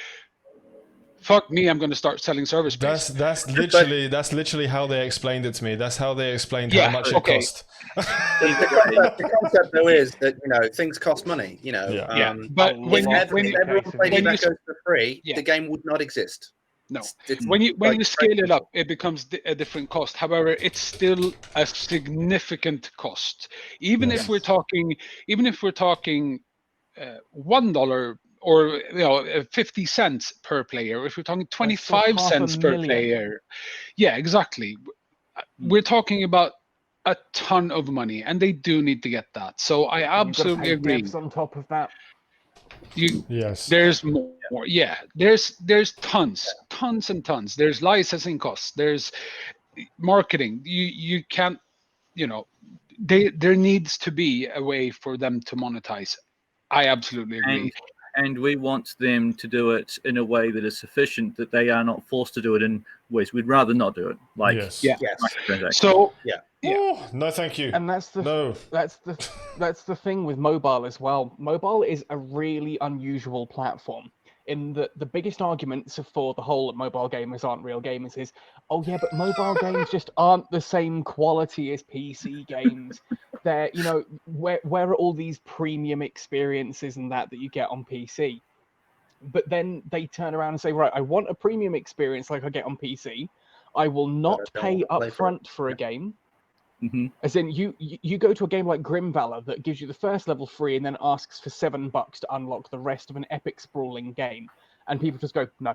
D: fuck me, I'm going to start selling server space.
A: That's literally how they explained it to me. That's how they explained how much it cost.
C: The concept though is that things cost money.
D: But when
C: everyone played Echoes for free,
D: Yeah.
C: the game would not exist.
D: No,
C: It's
D: when you
C: like
D: scale it up, it becomes a different cost. However, it's still a significant cost. Even if we're talking $1 or 50 cents per player, if we're talking 25 cents per player, yeah, exactly. We're talking about a ton of money, and they do need to get that. So I absolutely agree.
E: Devs on top of that.
A: Yes.
D: There's more. Yeah, there's tons and tons. There's licensing costs. There's marketing. You can't. There needs to be a way for them to monetize. I absolutely agree.
B: And we want them to do it in a way that is sufficient, that they are not forced to do it in ways we'd rather not do it. Like,
C: yes.
D: So
A: Oh, no, thank you.
E: And that's the thing with mobile as well. Mobile is a really unusual platform. In the biggest arguments for the whole mobile gamers aren't real gamers is, oh yeah, but mobile games just aren't the same quality as PC games. They're, where are all these premium experiences and that you get on PC? But then they turn around and say, right, I want a premium experience like I get on PC. I will not pay upfront for a game.
B: Mm-hmm.
E: As in, you go to a game like Grim Valor that gives you the first level free and then asks for $7 to unlock the rest of an epic sprawling game, and people just go, no.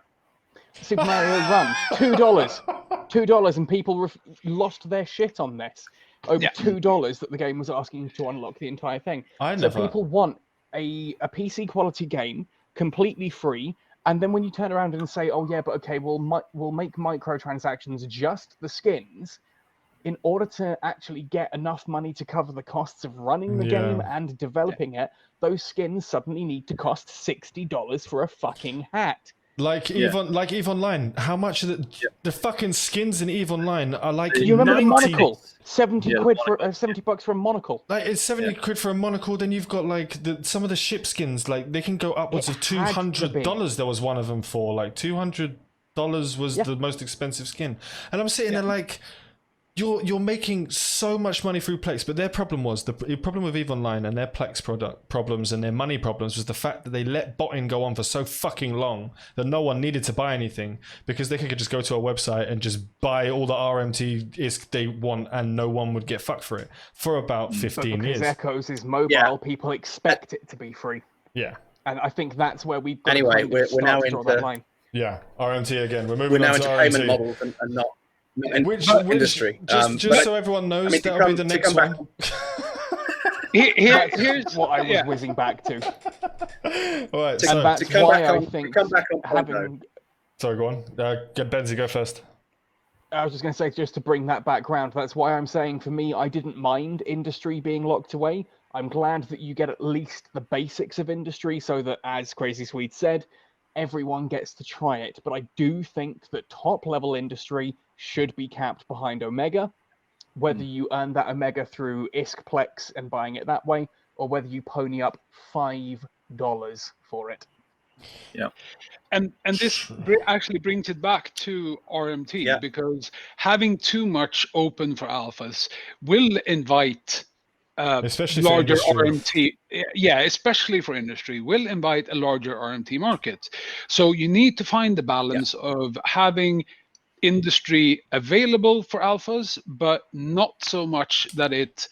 E: Super Mario Run, $2, and people lost their shit on this over $2 that the game was asking to unlock the entire thing. People want a PC quality game completely free, and then when you turn around and say, oh yeah, but okay, we'll make microtransactions just the skins, in order to actually get enough money to cover the costs of running the game and developing it, those skins suddenly need to cost $60 for a fucking hat.
A: Like EVE Online, how much of the fucking skins in EVE Online are like?
E: Do you remember
A: 90...
E: the monocle? 70 quid for $70 for a monocle.
A: Like it's 70 quid for a monocle. Then you've got like some of the ship skins, like they can go upwards of $200. There was one of them for like $200 was the most expensive skin, and I'm sitting there like. You're making so much money through Plex, but their problem was the problem with EVE Online and their Plex product problems and their money problems was the fact that they let botting go on for so fucking long that no one needed to buy anything because they could just go to a website and just buy all the RMT they want and no one would get fucked for it for about 15 years.
E: Because Echoes is mobile, people expect it to be free.
A: Yeah,
E: and I think that's where we've got
C: anyway. We're now
E: into that line.
A: Yeah, RMT again. We're now
C: into payment models and not.
A: Which
C: industry?
A: Just so everyone knows, that'll be the next one.
E: Here's what I was whizzing back to.
A: All right,
E: and that's why I think having.
A: Sorry, go on. Benzie, go first.
E: I was just going to say, just to bring that background, that's why I'm saying, for me, I didn't mind industry being locked away. I'm glad that you get at least the basics of industry, so that, as Crazy Swede said, everyone gets to try it. But I do think that top-level industry should be capped behind Omega, whether you earn that Omega through ISK-Plex and buying it that way, or whether you pony up $5 for it.
B: Yeah.
D: And this actually brings it back to RMT, because having too much open for alphas will invite
A: especially
D: larger
A: for
D: RMT, especially for industry, will invite a larger RMT market. So you need to find the balance of having industry available for alphas, but not so much that it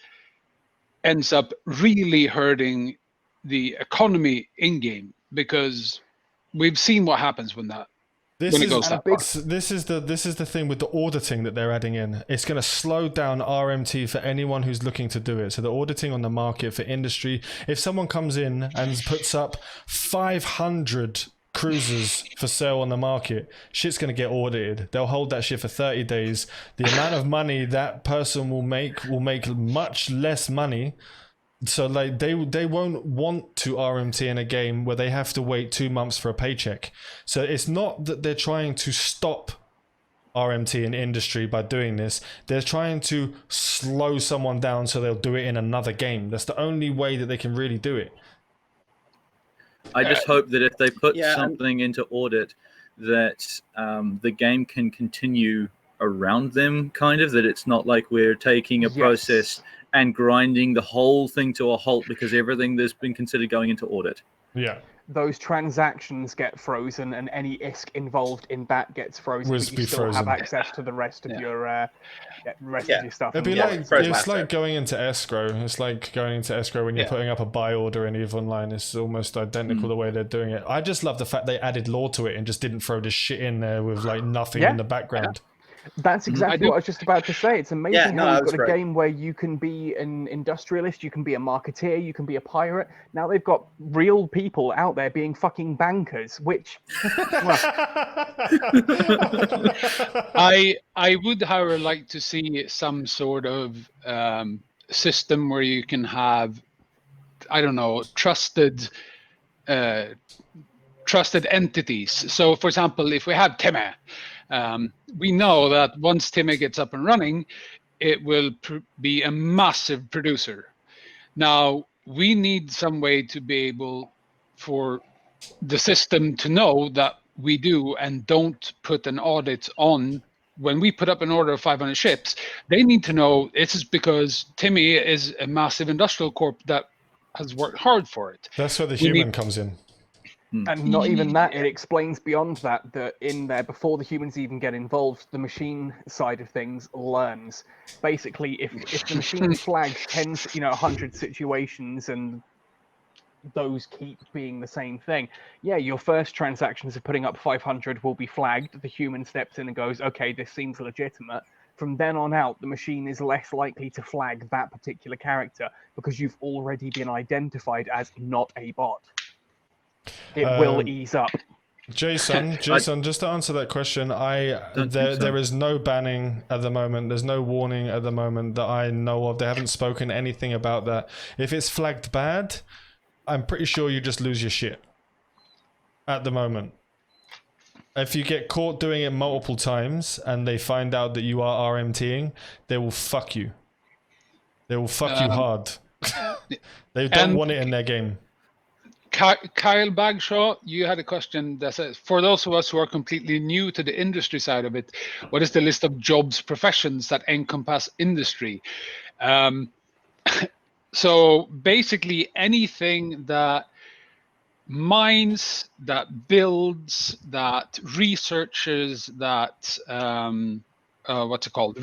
D: ends up really hurting the economy in game, because we've seen what happens when that
A: This
D: when it
A: is
D: goes that far.
A: this is the thing with the auditing that they're adding in. It's going to slow down RMT for anyone who's looking to do it. So the auditing on the market for industry. If someone comes in and puts up 500 cruisers for sale on the market, shit's going to get audited. They'll hold that shit for 30 days. The amount of money that person will make much less money. So like they won't want to RMT in a game where they have to wait 2 months for a paycheck. So it's not that they're trying to stop RMT in industry by doing this. They're trying to slow someone down so they'll do it in another game. That's the only way that they can really do it.
B: I just hope that if they put something into audit, that the game can continue around them, kind of, that it's not like we're taking a process and grinding the whole thing to a halt because everything that's been considered going into audit.
A: Yeah.
E: Those transactions get frozen, and any ISK involved in that gets frozen. But you still have access to the rest of your of your stuff.
A: It'd be it's like going into escrow. It's like going into escrow when you're putting up a buy order in EVE Online. It's almost identical the way they're doing it. I just love the fact they added law to it and just didn't throw this shit in there with like nothing in the background.
E: That's exactly what I was just about to say. It's amazing how you've got a game where you can be an industrialist, you can be a marketeer, you can be a pirate. Now they've got real people out there being fucking bankers, which...
D: I would, however, like to see some sort of system where you can have, I don't know, trusted entities. So, for example, if we have Timmy, we know that once Timmy gets up and running, it will be a massive producer. Now, we need some way to be able for the system to know that we do and don't put an audit on. When we put up an order of 500 ships, they need to know this is because Timmy is a massive industrial corp that has worked hard for it.
A: That's where the human comes in.
E: And not even that, it explains beyond that in there, before the humans even get involved, the machine side of things learns. Basically, if the machine flags 100 situations and those keep being the same thing, your first transactions of putting up 500 will be flagged. The human steps in and goes, okay, this seems legitimate. From then on out, the machine is less likely to flag that particular character because you've already been identified as not a bot. It will ease up.
A: Jason, just to answer that question, there is no banning at the moment. There's no warning at the moment that I know of. They haven't spoken anything about that. If it's flagged bad, I'm pretty sure you just lose your shit at the moment. If you get caught doing it multiple times and they find out that you are RMTing, they will fuck you. They will fuck you hard. They don't want it in their game.
D: Kyle Bagshaw, you had a question that says, for those of us who are completely new to the industry side of it, what is the list of jobs, professions that encompass industry? So basically anything that mines, that builds, that researches, that what's it called?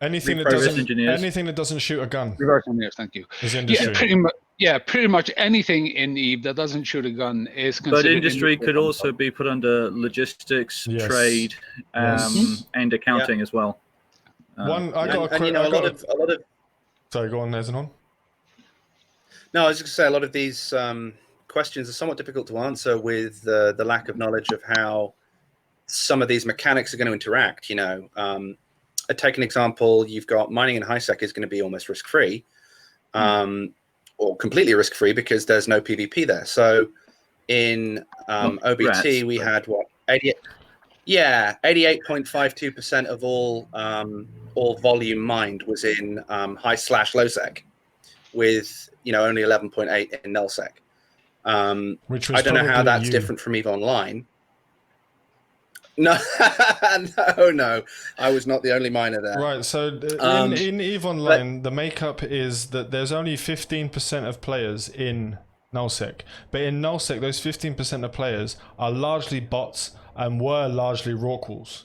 A: Anything that doesn't shoot a gun.
D: Reverse engineers, thank you.
A: Is industry.
D: Pretty much anything in EVE that doesn't shoot a gun is considered.
B: But industry could also be put under logistics, trade, and accounting as well.
C: A lot of.
A: Sorry, go on, Nezanon.
C: No, I was just going to say a lot of these questions are somewhat difficult to answer with the lack of knowledge of how some of these mechanics are going to interact. I take an example. You've got mining in HiSec is going to be almost risk-free. Or completely risk-free because there's no PvP there. So in OBT, we had 88.52% of all volume mined was in high/low sec, with only 11.8 in null sec.
A: Which was
C: I don't know how that's different from EVE Online. No, no, I was not the only miner there.
A: Right, so in EVE Online, the makeup is that there's only 15% of players in nullsec. But in nullsec, those 15% of players are largely bots and were largely Rorquals.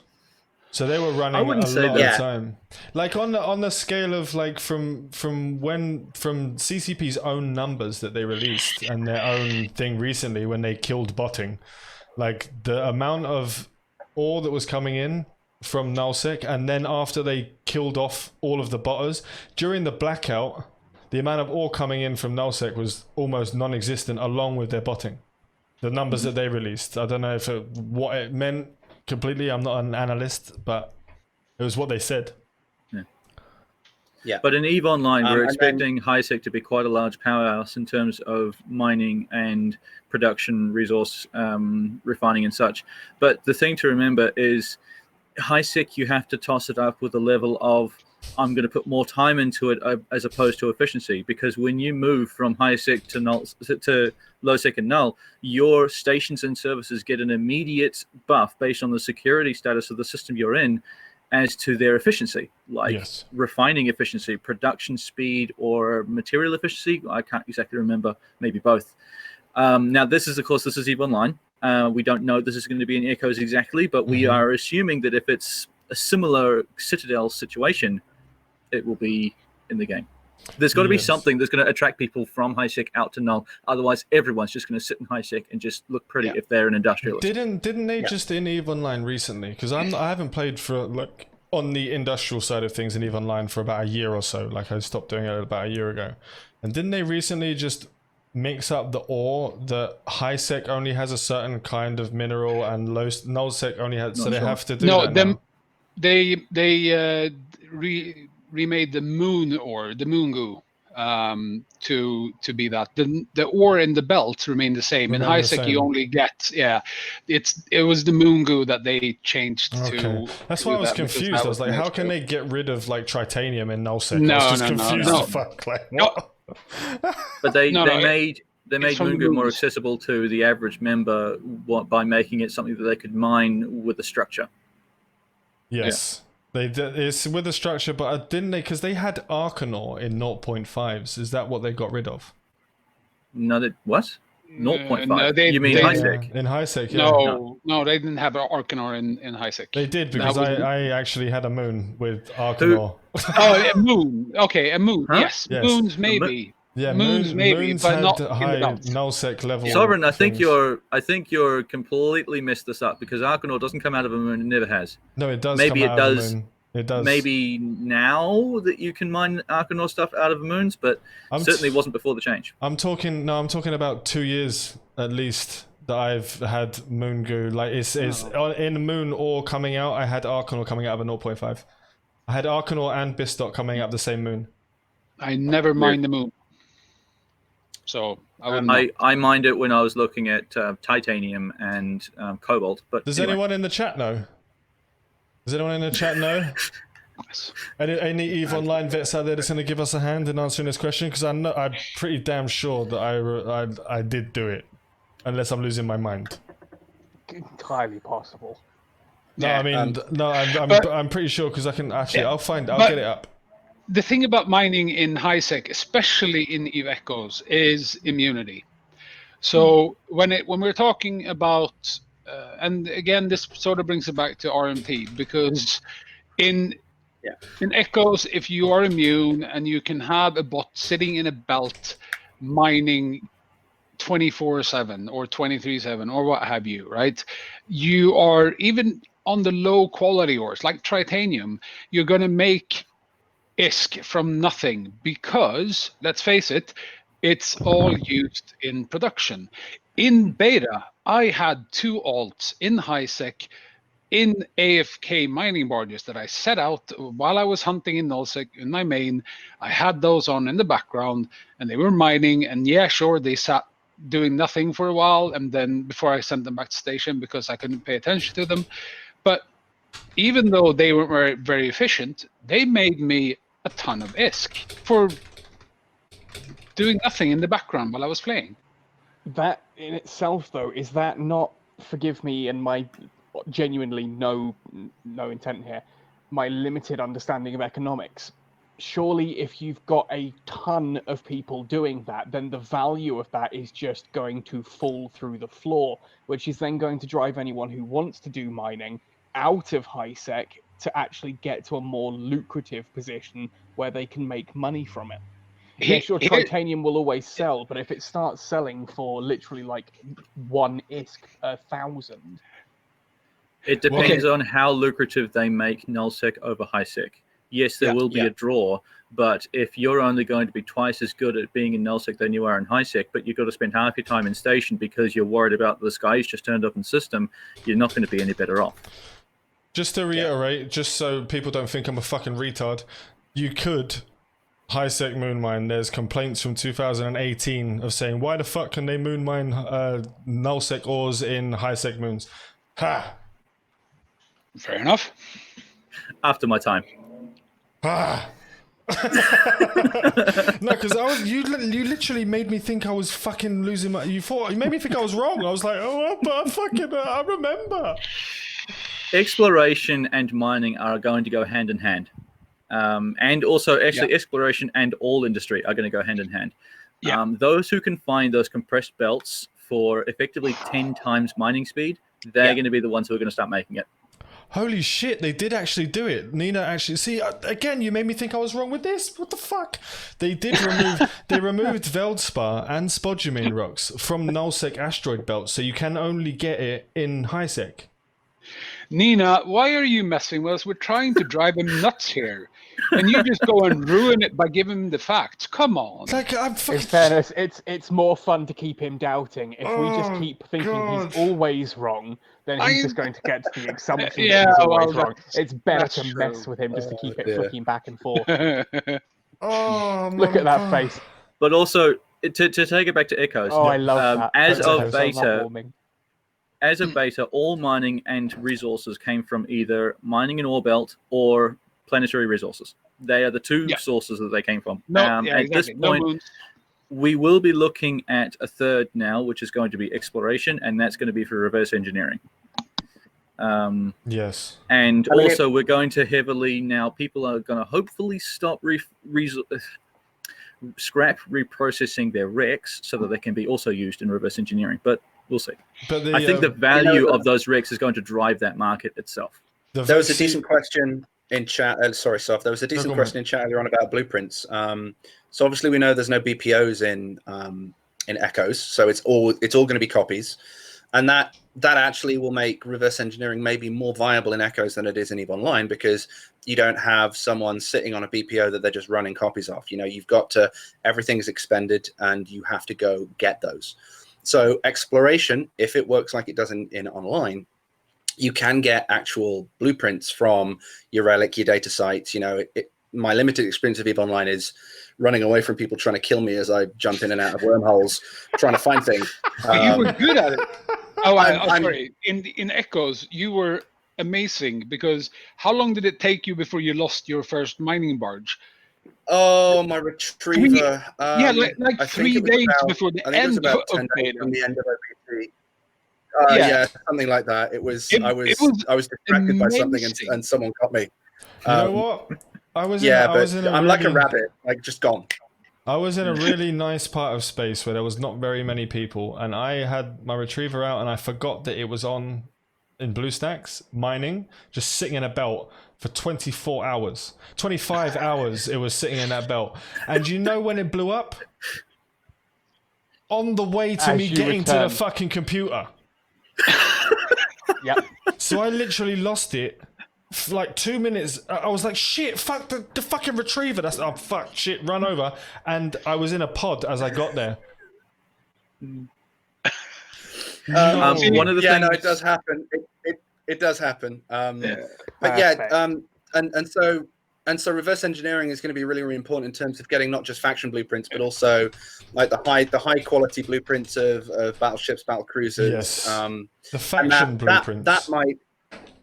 A: So they were running a lot of time. Like on the scale of like from CCP's own numbers that they released and their own thing recently when they killed botting. Like the amount of ore that was coming in from nullsec, and then after they killed off all of the botters during the blackout, the amount of ore coming in from nullsec was almost non-existent, along with their botting. The numbers that they released, I don't know if what it meant completely. I'm not an analyst, but it was what they said.
C: Yeah.
B: But in EVE Online, we're
C: and
B: expecting HiSec to be quite a large powerhouse in terms of mining and production, resource refining and such. But the thing to remember is HiSec, you have to toss it up with a level of, I'm going to put more time into it as opposed to efficiency. Because when you move from HiSec to null to low-sec and null, your stations and services get an immediate buff based on the security status of the system you're in, as to their efficiency, like refining efficiency, production speed, or material efficiency. I can't exactly remember, maybe both. Now, this is, of course, this is EVE Online. We don't know this is going to be in Echoes exactly, but we are assuming that if it's a similar Citadel situation, it will be in the game. There's got to be something that's going to attract people from HiSec out to null. Otherwise, everyone's just going to sit in HiSec and just look pretty if they're an industrialist.
A: Didn't they just in EVE Online recently? Because I haven't played for like on the industrial side of things in EVE Online for about a year or so. Like I stopped doing it about a year ago. And didn't they recently just mix up the ore that HiSec only has a certain kind of mineral and nullsec only has, so they have to do that now?
D: They remade the moon ore, the moon goo, to be that. The ore in the belt remain the same. In HiSec, you only get it was the moon goo that they changed to.
A: That's why I was confused. I was like, how can they get rid of like tritanium in nullsec?
D: No,
A: I was just confused as fuck. Like what?
B: But they made moon goo more accessible to the average member by making it something that they could mine with a structure.
A: Yes. They did, it's with a structure, but didn't they? Because they had Arcanor in 0.5s. Is that what they got rid of?
B: No, what? 0.5?
D: No,
B: you mean HiSec?
A: In HiSec,
D: No, they didn't have Arcanor in HiSec.
A: They did, because I actually had a moon with Arcanor.
D: A moon. Okay, a moon. Huh? Yes, moons maybe.
A: Yeah,
D: moons maybe, but not
A: high nullsec level.
B: Sovereign, I think you're completely messed this up, because Arcanor doesn't come out of a moon. It never has.
A: No, it does.
B: Maybe
A: come
B: it
A: out
B: does.
A: Of a moon. It does.
B: Maybe now that you can mine Arcanor stuff out of moons, but certainly wasn't before the change.
A: I'm talking about 2 years at least that I've had moon goo. Like it's in the moon ore coming out. I had Arcanor coming out of a 0.5. I had Arcanor and Bistock coming out of the same moon.
D: I never mined the moon. So
B: I mined it when I was looking at titanium and cobalt. But
A: does anyone in the chat know? Does anyone in the chat know? Any EVE Online vets out there that's going to give us a hand in answering this question? Because I'm pretty damn sure that I did do it, unless I'm losing my mind.
E: Entirely possible.
A: No, I mean I'm pretty sure, because I can actually I'll get it up.
D: The thing about mining in HiSec, especially in EVE Echoes, is immunity. So when we're talking about, and again, this sort of brings it back to RMP, because in Echoes, if you are immune and you can have a bot sitting in a belt mining 24/7 or 23/7 or what have you, right? You are, even on the low quality ores like tritanium, you're going to make ISK from nothing, because let's face it, it's all used in production. In beta, I had 2 alts in HiSec in AFK mining barges that I set out while I was hunting in nullsec in my main. I had those on in the background and they were mining, and they sat doing nothing for a while, and then before I sent them back to station because I couldn't pay attention to them. But even though they were very, very efficient, they made me a ton of ISK for doing nothing in the background while I was playing.
E: That in itself, though, is that not, forgive me and my genuinely no intent here, my limited understanding of economics. Surely if you've got a ton of people doing that, then the value of that is just going to fall through the floor, which is then going to drive anyone who wants to do mining out of HiSec to actually get to a more lucrative position where they can make money from it. Yeah, sure, titanium will always sell, but if it starts selling for literally like 1 ISK 1,000.
B: It depends on how lucrative they make nullsec over highsec. Yes, there will be a draw, but if you're only going to be twice as good at being in nullsec than you are in highsec, but you've got to spend half your time in station because you're worried about the skies just turned up in system, you're not going to be any better off.
A: Just to reiterate, just so people don't think I'm a fucking retard, you could highsec moon mine. There's complaints from 2018 of saying, why the fuck can they moon mine nullsec ores in highsec moons? Ha!
D: Fair enough.
B: After my time.
A: Ah! No, because you literally made me think I was fucking losing my. You made me think I was wrong. I was like, oh, but I remember.
B: Exploration and mining are going to go hand in hand, and also actually exploration and all industry are going to go hand in hand.
D: Yeah.
B: Those who can find those compressed belts for effectively 10 times mining speed, they're going to be the ones who are going to start making it.
A: Holy shit, they did actually do it. Nina actually, see, again, you made me think I was wrong with this. What the fuck? They did removed Veldspar and spodumene rocks from nullsec asteroid belts, so you can only get it in highsec.
D: Nina, why are you messing with us? We're trying to drive him nuts here. And you just go and ruin it by giving him the facts. Come on.
A: Like, I'm fucking...
E: In fairness, it's more fun to keep him doubting. If we just keep thinking he's always wrong, then he's just going to get to the assumption that he's always wrong. It's better to mess with him just to keep it flicking back and forth. Look at that face.
B: But also, to take it back to Echoes,
E: I love that.
B: As of beta, all mining and resources came from either mining an ore belt or planetary resources. They are the two sources that they came from. At this point, we will be looking at a third now, which is going to be exploration, and that's going to be for reverse engineering.
A: Yes.
B: And also, we're going to heavily now, people are going to hopefully stop scrap reprocessing their wrecks so that they can be also used in reverse engineering. But we'll see. But I think the value of those wrecks is going to drive that market itself.
C: There was a decent question in chat. Sorry, Soph. There was a decent question in chat earlier on about blueprints. So obviously we know there's no BPOs in Echoes, so it's all going to be copies, and that actually will make reverse engineering maybe more viable in Echoes than it is in EVE Online, because you don't have someone sitting on a BPO that they're just running copies off. You know, you've got to, everything's expended, and you have to go get those. So exploration, if it works like it does in online, you can get actual blueprints from your relic, your data sites. You know, my limited experience of EVE Online is running away from people trying to kill me as I jump in and out of wormholes, trying to find things.
D: But you were good at it. I'm sorry. In Echoes, you were amazing, because how long did it take you before you lost your first mining barge?
C: Oh, my retriever.
D: Like 3 days before the end of
C: update. From the end of OPC. Yeah, something like that. It was. I was distracted by something, and someone got me.
A: You know what?
C: I'm like a rabbit, like just gone.
A: I was in a really nice part of space where there was not very many people, and I had my retriever out, and I forgot that it was on in BlueStacks mining, just sitting in a belt for 24 hours. 25 hours it was sitting in that belt. And you know when it blew up? On the way to me getting to the fucking computer.
E: Yep.
A: So I literally lost it for like 2 minutes. I was like, shit, fuck the fucking retriever. That's, oh, fuck, shit, run over. And I was in a pod as I got there.
B: One of the things...
C: no, it does happen. It does happen. But yeah, and so reverse engineering is going to be really, really important in terms of getting not just faction blueprints, but also like the high quality blueprints of battleships, battle cruisers.
A: Yes. The faction blueprints.
C: That might,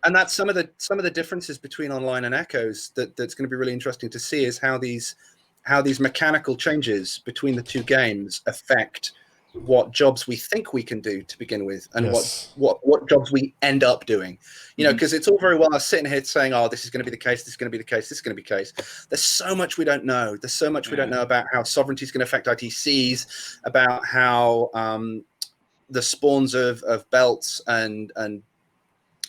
C: and that's some of the differences between online and Echoes that's going to be really interesting to see, is how these mechanical changes between the two games affect what jobs we think we can do to begin with, and what jobs we end up doing. You know, because it's all very well us sitting here saying, oh, this is going to be the case, this is going to be the case, this is going to be the case. There's so much we don't know. There's so much we don't know about how sovereignty is going to affect ITCs, about how the spawns of belts and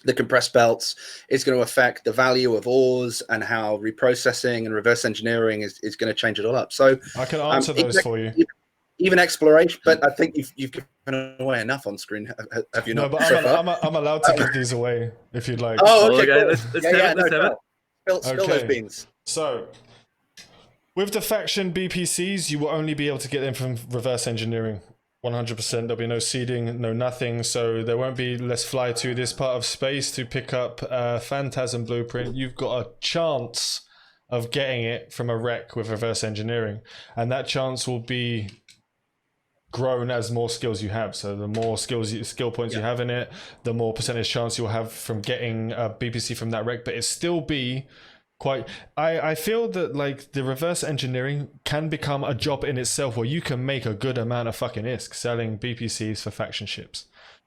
C: the compressed belts. It's going to affect the value of ores and how reprocessing and reverse engineering is going to change it all up. So
A: I can answer those for you.
C: Even exploration, but I think you've given away enough on screen. Have you not?
A: No, but I'm allowed to give these away if you'd like.
C: Oh, okay.
B: Okay,
C: Cool.
B: let's have it.
C: Spill those beans.
A: So, with the faction BPCs, you will only be able to get them from reverse engineering. 100%. There'll be no seeding, no nothing. So there won't be, let's fly to this part of space to pick up Phantasm Blueprint. You've got a chance of getting it from a wreck with reverse engineering. And that chance will be grown as more skills you have. So the more skill points you have in it, the more percentage chance you'll have from getting a BPC from that wreck. But it still be quite... I feel that like the reverse engineering can become a job in itself where you can make a good amount of fucking ISK selling BPCs for faction ships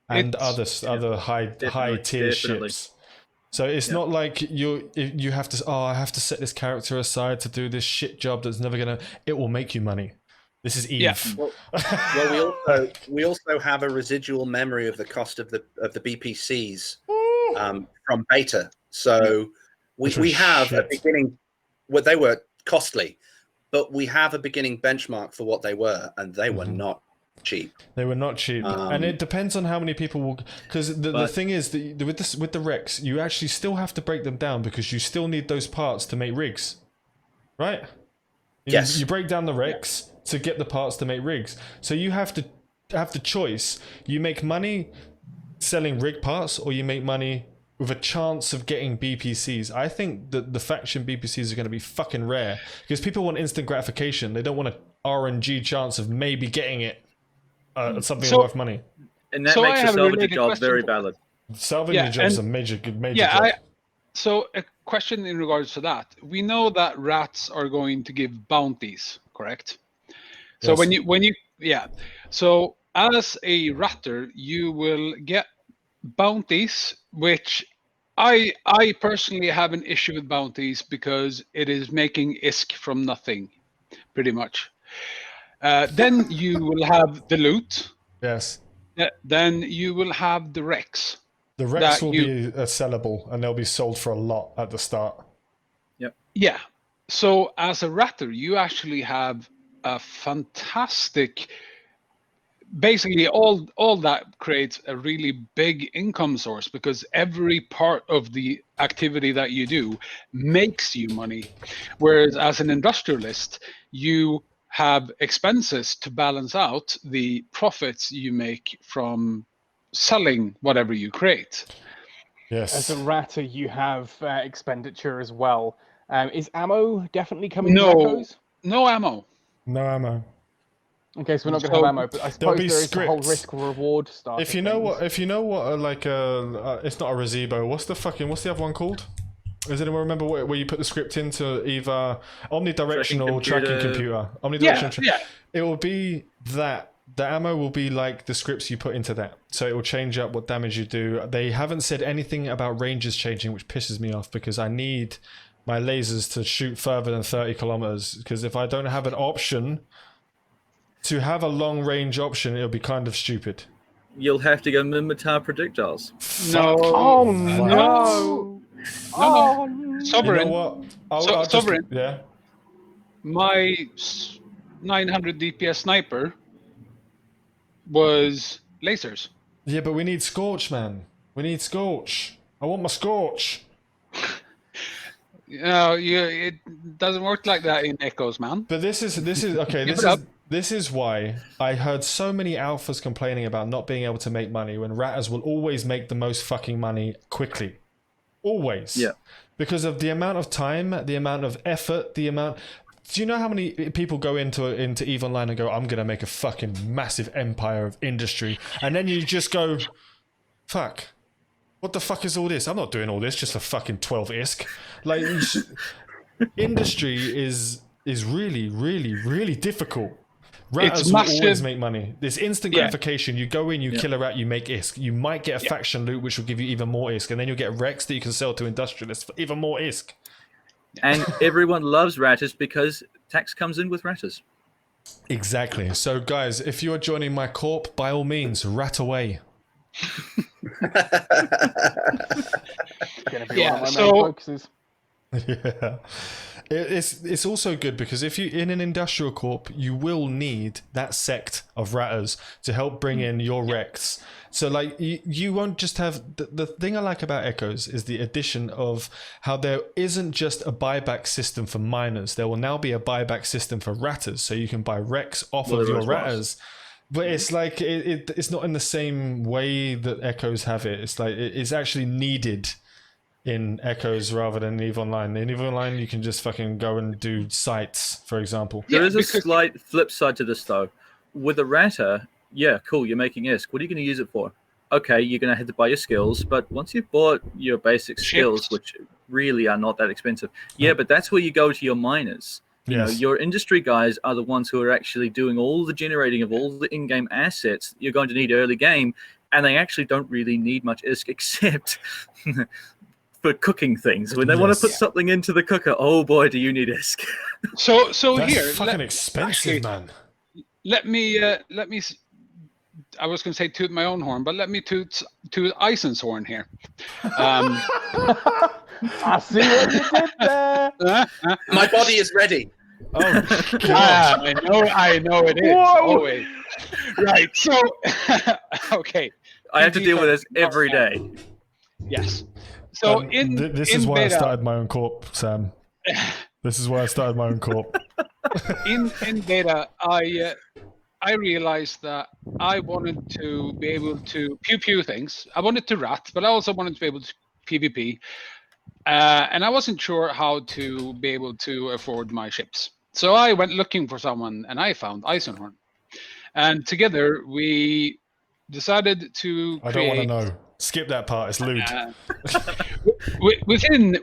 A: and other high tier ships. So it's not like you have to, I have to set this character aside to do this shit job that's never gonna... It will make you money. This is Eve.
D: Yeah.
C: Well, we also have a residual memory of the cost of the BPCs from beta. So we have a beginning. Well, they were costly, but we have a beginning benchmark for what they were, and they were not cheap.
A: They were not cheap, and it depends on how many people will. Because the thing is that with the wrecks, you actually still have to break them down because you still need those parts to make rigs, right?
C: Yes.
A: You break down the wrecks to get the parts to make rigs. So you have to have the choice. You make money selling rig parts, or you make money with a chance of getting BPCs. I think that the faction BPCs are going to be fucking rare because people want instant gratification. They don't want an RNG chance of maybe getting it something worth money.
B: And that makes the salvage job very valid.
A: Salvaging jobs are major job.
D: So a question in regards to that. We know that rats are going to give bounties, correct? So so as a ratter, you will get bounties, which I personally have an issue with bounties because it is making ISK from nothing, pretty much. Then you will have the loot.
A: Yes.
D: Then you will have the wrecks.
A: The wrecks will be sellable, and they'll be sold for a lot at the start.
B: Yep.
D: Yeah. So as a ratter, you actually have a fantastic... Basically, all that creates a really big income source because every part of the activity that you do makes you money. Whereas as an industrialist, you have expenses to balance out the profits you make from selling whatever you create.
A: Yes.
E: As a ratter, you have expenditure as well. Is ammo definitely coming to Echoes?
D: No ammo.
A: No ammo.
E: Okay, so we're not going to have ammo, but I suppose there is a whole risk-reward stuff.
A: If you know what, it's not a Rezebo. What's the other one called? Does anyone remember where you put the script into either omnidirectional tracking computer? Omnidirectional.
D: Yeah.
A: It will be that. The ammo will be like the scripts you put into that. So it will change up what damage you do. They haven't said anything about ranges changing, which pisses me off because I need my lasers to shoot further than 30 kilometers. Because if I don't have an option to have a long range option, it'll be kind of stupid.
B: You'll have to go Mimitar projectiles.
D: No.
E: Oh no.
D: Oh no. Sovereign.
A: You know what?
D: Sovereign.
A: Yeah.
D: My 900 DPS sniper was lasers.
A: Yeah, but we need Scorch, man. We need Scorch. I want my Scorch.
D: It doesn't work like that in Echoes, man.
A: But this is okay. This is why I heard so many alphas complaining about not being able to make money when ratters will always make the most fucking money quickly. Always.
B: Yeah.
A: Because of the amount of time, the amount of effort, the amount... Do you know how many people go into EVE Online and go, I'm going to make a fucking massive empire of industry. And then you just go, fuck. What the fuck is all this? I'm not doing all this just for fucking 12 ISK. Like, industry is really, really, really difficult. Ratters will always make money. There's instant gratification. You go in, you kill a rat, you make ISK. You might get a faction loot, which will give you even more ISK. And then you'll get wrecks that you can sell to industrialists for even more ISK.
B: And everyone loves ratters because tax comes in with ratters.
A: Exactly. So, guys, if you are joining my corp, by all means, rat away.
E: Gonna be
D: Yeah,
E: one of my
D: so-
E: main focuses.
A: Yeah. It's also good because if you in an industrial corp, you will need that sect of ratters to help bring in your wrecks. So like you won't just have the thing I like about Echoes is the addition of how there isn't just a buyback system for miners. There will now be a buyback system for ratters, so you can buy wrecks off of your ratters. But it's like it's not in the same way that Echoes have it. It's like it's actually needed in Echoes rather than EVE Online. In EVE Online, you can just fucking go and do sites, for example.
B: There
D: Yeah,
B: is a
D: because-
B: slight flip side to this, though. With a ratter, yeah, cool, you're making ISK. What are you going to use it for? Okay, you're going to have to buy your skills, but once you've bought your basic skills, which really are not that expensive, yeah, but that's where you go to your miners. You know, your industry guys are the ones who are actually doing all the generating of all the in-game assets you're going to need early game, and they actually don't really need much ISK except for cooking things. When they want to put something into the cooker, oh boy, do you need ISK.
D: So
A: That's
D: here,
A: fucking expensive, man.
D: let me. I was going to say toot my own horn, but let me toot Eisen's horn here.
E: I see what you did there.
C: My body is ready.
A: Oh god.
D: I know it is.
E: Whoa.
D: Always. Right. So, okay.
B: I have to deal with this every day.
D: Yes. So
A: this
D: in
A: is why
D: beta,
A: I started my own corp, Sam. This is why I started my own corp.
D: in beta, I realized that I wanted to be able to pew things. I wanted to rat, but I also wanted to be able to PvP. And I wasn't sure how to be able to afford my ships. So I went looking for someone, and I found Eisenhorn. And together we decided to create.
A: I don't want to know. Skip that part. It's lewd.
D: Within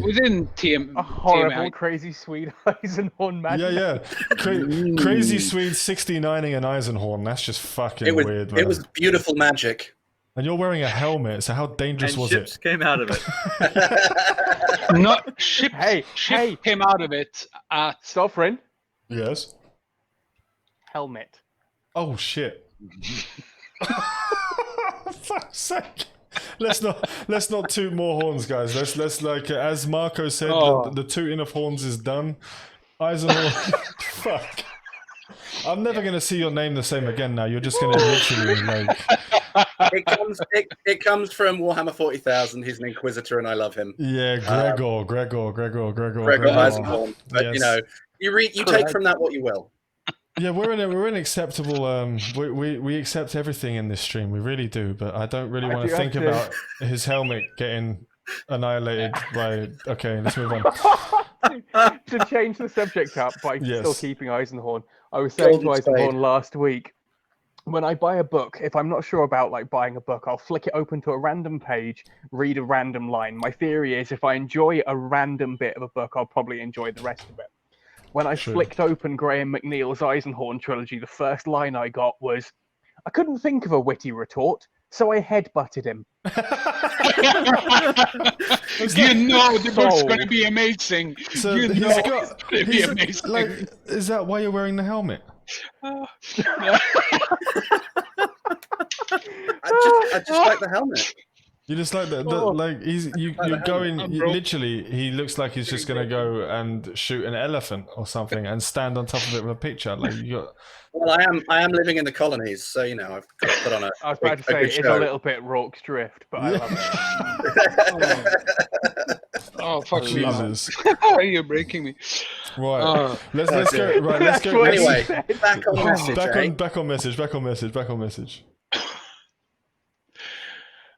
D: TM,
E: A horrible,
D: TMI,
E: crazy Swede Eisenhorn man.
A: Yeah. Crazy Swede 69ing an Eisenhorn. That's just fucking weird, man.
C: It was beautiful magic.
A: And you're wearing a helmet, so how dangerous
B: And
A: was
B: ships
A: it?
B: came out of it.
D: not ship.
E: Hey,
D: Ship came out of it at
E: Sovereign,
A: Yes.
E: helmet.
A: Oh shit. Fuck's sake. Let's not toot more horns, guys. Let's like as Marco said, the tooting of horns is done. Eisenhorn. Fuck. I'm never gonna see your name the same again now. You're just gonna literally like.
C: It comes from Warhammer 40,000. He's an Inquisitor, and I love him.
A: Yeah, Gregor
C: Eisenhorn. But
A: Yes.
C: you know, you take from that what you will.
A: Yeah, we're in acceptable. We accept everything in this stream. We really do, but I don't really want to think about his helmet getting annihilated by. Okay, let's move on.
E: To change the subject up by
A: Yes.
E: still keeping Eisenhorn, I was saying to
C: Golden spade.
E: Eisenhorn last week, when I buy a book, if I'm not sure about like buying a book, I'll flick it open to a random page, read a random line. My theory is if I enjoy a random bit of a book, I'll probably enjoy the rest of it. When I flicked open Graham McNeil's Eisenhorn trilogy, the first line I got was, I couldn't think of a witty retort, so I headbutted him.
D: you know the book's going to be amazing.
A: So
D: you
A: he's
D: know
A: got.
D: it's going to be amazing.
A: Like, is that why you're wearing the helmet?
C: I just like the helmet.
A: You just like that, like you're going. Literally, he looks like he's just gonna go and shoot an elephant or something and stand on top of it with a picture. Like you got.
C: Well, I am living in the colonies, so you know I've got to put on a.
E: I was about to say it's a little bit Rorke's Drift, but I love it.
D: Oh fuck me!
A: Jesus.
D: You're breaking me.
A: Right. Let's go. Right. Let's go.
C: Anyway, back on message.
A: Back on message.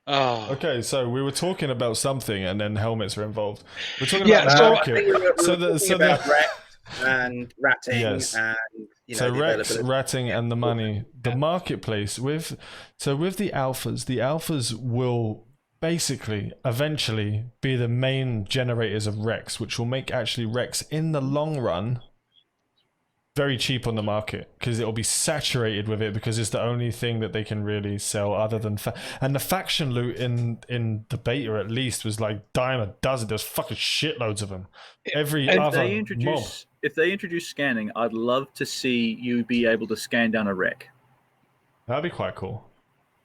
D: Oh.
A: Okay, so we were talking about something, and then helmets are involved. We're talking
D: Yeah,
A: about
D: so-
A: the
C: I think
A: market.
C: we were talking about Rex and ratting
A: Yes.
C: and you know,
A: So
C: the
A: Rex,
C: availability.
A: ratting, and the money, the marketplace with the alphas will basically eventually be the main generators of Rex, which will make actually Rex in the long run very cheap on the market because it'll be saturated with it because it's the only thing that they can really sell other than and the faction loot in the beta at least was like dime a dozen. There's fucking shitloads of them. Every other mob.
B: If they introduce scanning, I'd love to see you be able to scan down a wreck.
A: That'd be quite cool.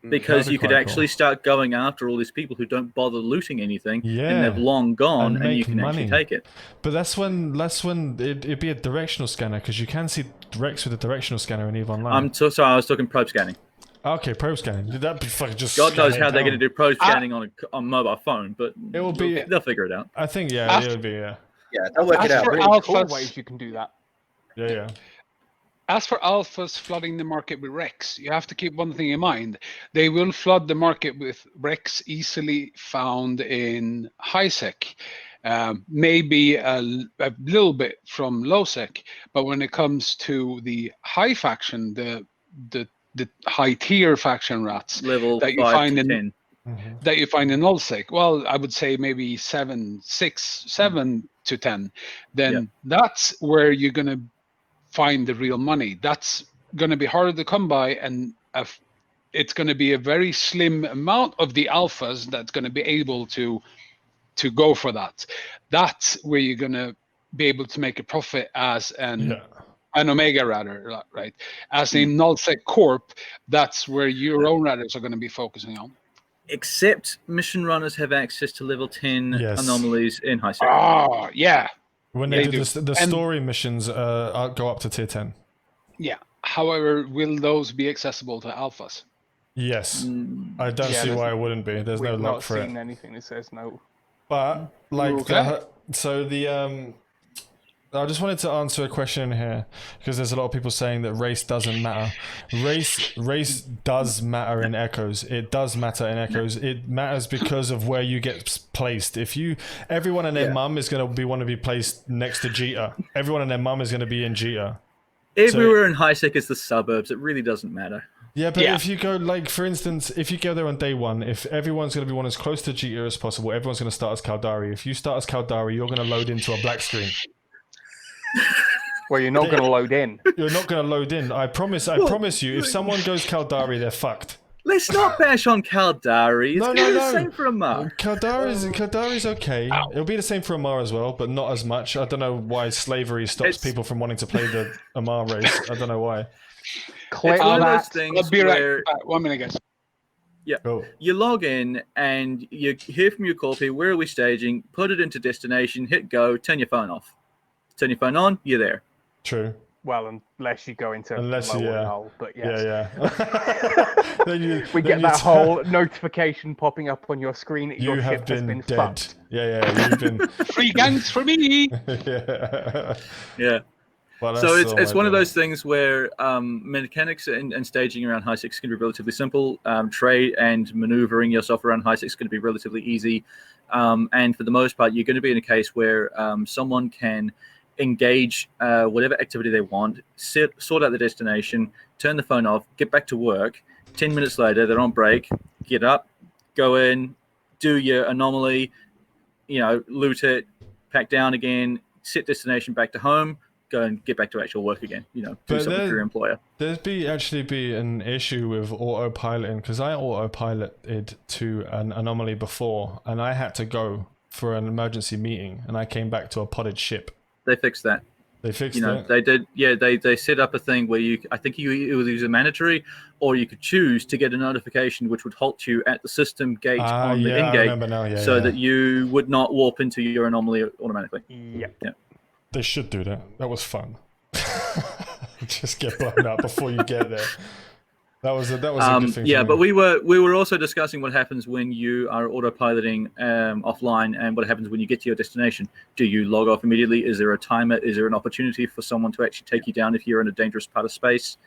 B: because
A: That'd be
B: you could
A: quite
B: actually
A: cool.
B: start going after all these people who don't bother looting anything,
A: Yeah.
B: and they've long gone, and you
A: make
B: can actually
A: money.
B: take it.
A: But that's when it'd be a directional scanner, because you can see directs with a directional scanner in EVE Online.
B: I'm so sorry, I was talking probe scanning.
A: Okay, probe scanning. That'd be fucking just.
B: God knows
A: scan
B: how
A: it
B: they're
A: down.
B: going to do probe scanning on a mobile phone, but
A: It will be.
B: they'll figure it out.
A: I think it would be
C: Yeah, they'll work it
D: As
C: out.
D: for
E: Really cool
D: alphas,
E: ways you can do that.
A: Yeah.
D: as for alphas flooding the market with Rex, you have to keep one thing in mind. They will flood the market with Rex easily found in high-sec. Maybe a little bit from low-sec, but when it comes to the high faction, the high-tier faction rats
B: Level
D: that you
B: 5
D: find
B: to
D: in
B: 10.
D: that you find in nullsec, well, I would say maybe 7 to 10. Then that's where you're going to find the real money. That's going to be harder to come by, and it's going to be a very slim amount of the alphas that's going to be able to go for that. That's where you're going to be able to make a profit as an Omega rather, right? As a nullsec corp, that's where your own radders are going to be focusing on.
B: Except mission runners have access to level 10 anomalies in high sec.
D: Oh, yeah.
A: When they do the story missions, go up to tier 10.
D: Yeah. However, will those be accessible to alphas?
A: Yes. I don't see why it wouldn't be. There's no luck for it.
E: We've not seen anything that says no.
A: But, like, I just wanted to answer a question here, because there's a lot of people saying that race doesn't matter. Race does matter in Echoes. It does matter in Echoes. It matters because of where you get placed. Everyone and their mum is going to want to be placed next to Jita. Everyone and their mum is going to be in Jita.
B: Everywhere in high sec is the suburbs. It really doesn't matter.
A: Yeah, but if you go, like, for instance, if you go there on day one, if everyone's going to be one as close to Jita as possible, everyone's going to start as Caldari. If you start as Caldari, you're going to load into a black screen.
E: Well, you're not going to load in.
A: You're not going to load in. I promise you, if someone goes Caldari, they're fucked.
B: Let's not bash on Caldari. It's the same for Amar.
A: Caldari's okay. It'll be the same for Amar as well, but not as much. I don't know why slavery stops people from wanting to play the Amar race. I don't know why.
B: It's one of those things
D: I'll be
B: where...
D: right. 1 minute, guys.
B: Yeah, you log in and you hear from your copy, where are we staging, put it into destination, hit go, turn your phone off. Turn your phone on, you're there.
A: True.
E: Well, unless you go into lower null, but yes.
A: We
E: get that whole notification popping up on your screen.
A: You have been dead.
E: Fucked.
A: Yeah, you've been...
D: Free gangs for me!
B: Yeah. Well, so it's one of those things where mechanics and staging around high six is going to be relatively simple. Trade and maneuvering yourself around high six is going to be relatively easy. And for the most part, you're going to be in a case where someone can engage whatever activity they want, sort out the destination, turn the phone off, get back to work. 10 minutes later, they're on break, get up, go in, do your anomaly, loot it, pack down again, set destination back to home, go and get back to actual work again. Do something for your employer.
A: There'd actually be an issue with autopiloting, because I autopiloted to an anomaly before, and I had to go for an emergency meeting, and I came back to a potted ship.
B: They fixed that.
A: They fixed it.
B: They did. Yeah, they set up a thing where I think it was either mandatory, or you could choose to get a notification which would halt you at the system gate on the in-gate, so that you would not warp into your anomaly automatically.
E: Yeah.
A: They should do that. That was fun. Just get blown up before you get there. That was a good thing.
B: Yeah, but we were also discussing what happens when you are autopiloting offline, and what happens when you get to your destination. Do you log off immediately? Is there a timer? Is there an opportunity for someone to actually take you down if you're in a dangerous part of space?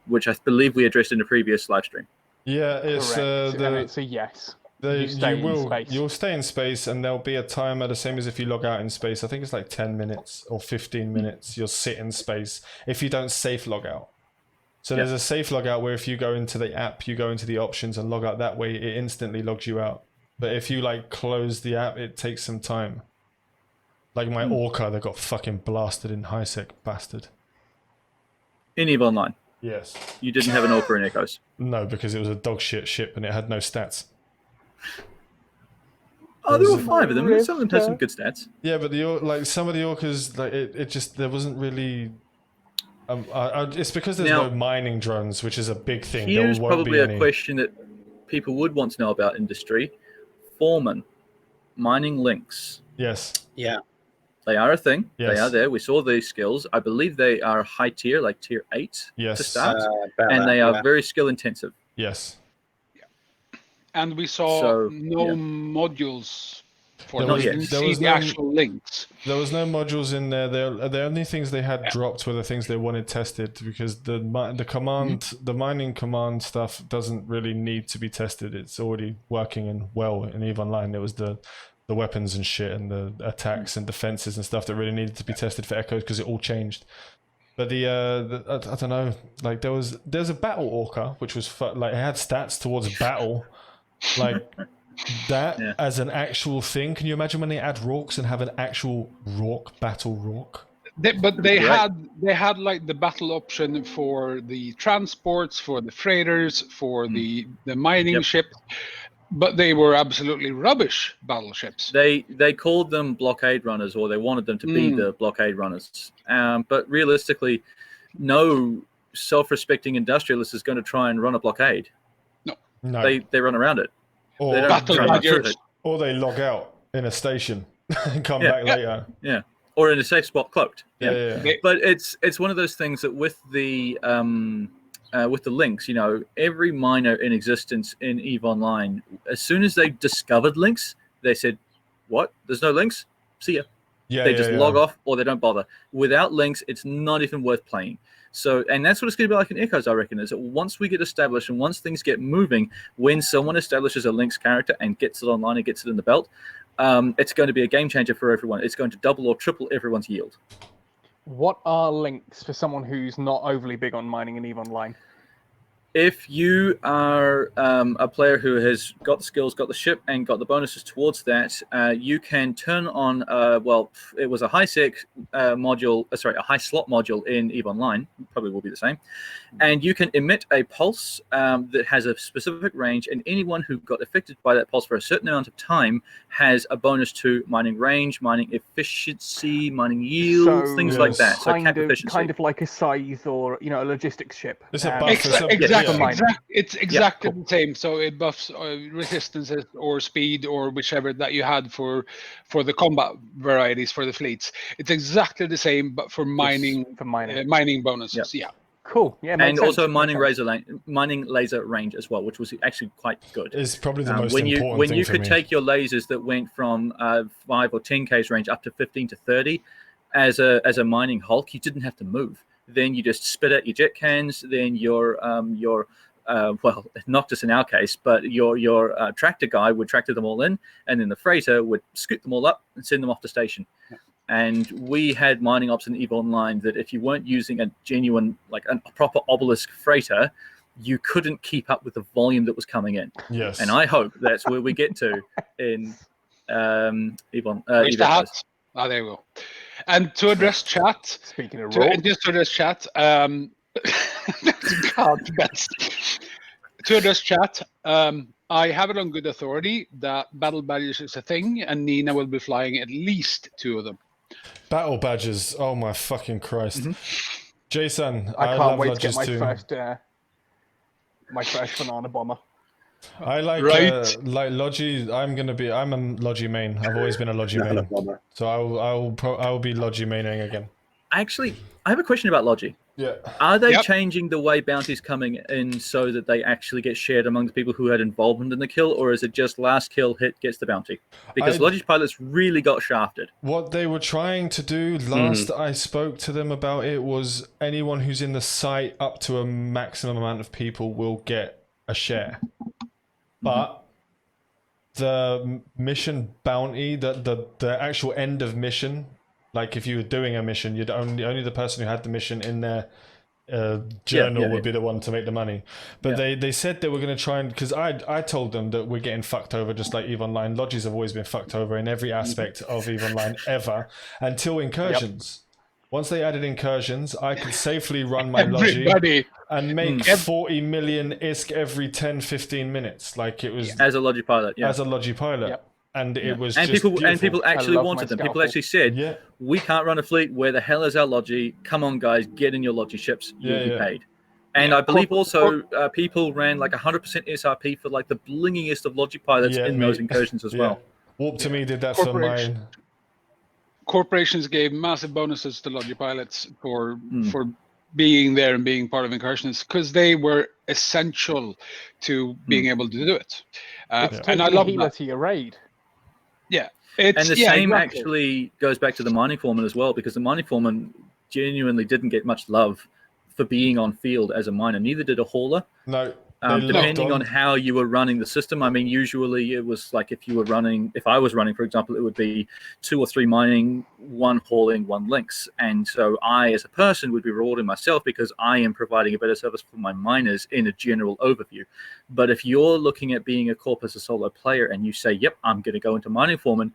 B: Which I believe we addressed in a previous live stream.
A: Yeah,
E: it's a yes.
A: You'll stay in space, and there'll be a timer, the same as if you log out in space. I think it's like 10 minutes or 15 minutes. You'll sit in space if you don't safe log out. So there's a safe log out where if you go into the app, you go into the options and log out that way, it instantly logs you out. But if you close the app, it takes some time. Like my Orca that got fucking blasted in high sec, bastard.
B: In EVE Online?
A: Yes.
B: You didn't have an Orca in Echoes?
A: No, because it was a dog shit ship and it had no stats.
B: Oh, there were 5 of them. Some of them had some good stats.
A: Yeah, but some of the Orcas, it just, there wasn't really... It's because there's
B: Now-
A: no mining drones, which is a big thing.
B: Here's
A: there won't
B: probably
A: be
B: a
A: any.
B: question that people would want to know about industry. Foreman, mining links.
A: Yes.
C: Yeah.
B: They are a thing.
A: Yes.
B: They are there. We saw these skills. I believe they are high tier, like tier 8
A: Yes.
B: to start.
C: About
B: And
C: that,
B: they are
C: yeah.
B: very skill intensive.
A: Yes.
D: And we saw
B: So,
D: no
B: yeah.
D: modules for
A: There
D: them.
A: was-
D: We didn't
A: there
D: see
A: was
D: the
A: no-
D: actual links.
A: There was no modules in there. The only things they had dropped were the things they wanted tested, because the mining command stuff doesn't really need to be tested. It's already working and well in EVE Online. It was the weapons and shit and the attacks and defenses and stuff that really needed to be tested for Echoes, because it all changed. But I don't know, like there's a battle orca which was like it had stats towards battle, like that as an actual thing. Can you imagine when they add Rorks and have an actual battle Rork?
D: They had like the battle option for the transports, for the freighters, for the mining ships, but they were absolutely rubbish battleships.
B: They called them blockade runners, or they wanted them to be the blockade runners. But realistically, no self-respecting industrialist is going to try and run a blockade.
A: No.
B: They run around it.
A: Or
B: They don't try and run through it.
A: Or they log out in a station and come back later.
B: Yeah, or in a safe spot, cloaked.
A: Yeah.
B: But it's one of those things that with the links, every miner in existence in EVE Online, as soon as they discovered links, they said, "What? There's no links? See ya." They just log off, or they don't bother. Without links, it's not even worth playing. So, and that's what it's going to be like in Echoes, I reckon, is that once we get established and once things get moving, when someone establishes a links character and gets it online and gets it in the belt, it's going to be a game changer for everyone. It's going to double or triple everyone's yield.
E: What are links for someone who's not overly big on mining in EVE Online?
B: If you are a player who has got the skills, got the ship, and got the bonuses towards that, you can turn on, it was a high sec module, a high slot module in EVE Online, probably will be the same, and you can emit a pulse that has a specific range, and anyone who got affected by that pulse for a certain amount of time has a bonus to mining range, mining efficiency, mining yields, things like that. So cap efficiency.
E: Kind of like a scythe or a logistics ship.
A: It's a buff.
D: It's exactly the same. So it buffs resistances or speed or whichever that you had for the combat varieties for the fleets. It's exactly the same, but for mining bonuses. Yeah.
E: Cool. Yeah.
B: And also mining laser range as well, which was actually quite good.
A: It's probably the most
B: important
A: thing
B: when you
A: for
B: could
A: me.
B: take your lasers that went from 5 or 10k's range up to 15 to 30 as a mining Hulk, you didn't have to move. Then you just spit out your jet cans. Then your Noctis in our case, but your tractor guy would tractor them all in, and then the freighter would scoot them all up and send them off to station. And we had mining ops in EVE Online that if you weren't using a genuine, like a proper obelisk freighter, you couldn't keep up with the volume that was coming in.
A: Yes.
B: And I hope that's where we get to in EVE Online.
D: There we go. And to address chat,
E: speaking of
D: just to address chat, God best. To address chat, I have it on good authority that battle badges is a thing, and Nina will be flying at least 2 of them.
A: Battle badges. Oh my fucking Christ. Jason,
E: I can't
A: love
E: wait to get
A: Lodges too.
E: my first banana bomber.
A: I like Logi. I'm a Logi main. I've always been a Logi main. So I will be Logi maining again.
B: Actually, I have a question about Logi.
A: Yeah.
B: Are they changing the way bounties coming in so that they actually get shared among the people who had involvement in the kill, or is it just last kill hit gets the bounty? Because Logi's pilots really got shafted.
A: What they were trying to do last I spoke to them about it was anyone who's in the site up to a maximum amount of people will get a share. But the mission bounty, the actual end of mission, like if you were doing a mission, you'd only the person who had the mission in their journal would be the one to make the money. But they said they were going to try and, because I told them that we're getting fucked over just like EVE Online. Lodges have always been fucked over in every aspect of EVE Online ever until incursions. Once they added incursions, I could safely run my Logi and make 40 million ISK every 10-15 minutes. Like it was
B: as a Logi pilot.
A: As a Logi pilot. And it was
B: and
A: just
B: people
A: beautiful.
B: and people actually wanted them. People actually said, we can't run a fleet. Where the hell is our Logi? Come on, guys, get in your Logi ships. You'll be paid. And I believe also people ran like 100% SRP for like the blingingest of Logi pilots in those incursions as well.
A: Warp to me did that for mine.
D: Corporations gave massive bonuses to Logi pilots for being there and being part of incursions because they were essential to being able to do it.
E: And I love that. To your raid.
D: Yeah.
B: And the same actually goes back to the mining foreman as well, because the mining foreman genuinely didn't get much love for being on field as a miner. Neither did a hauler.
A: No.
B: Depending on how you were running the system. I mean, usually it was like if I was running, for example, it would be 2 or 3 mining, 1 hauling, 1 links. And so I, as a person, would be rewarding myself because I am providing a better service for my miners in a general overview. But if you're looking at being a corp as a solo player and you say, yep, I'm going to go into mining foreman,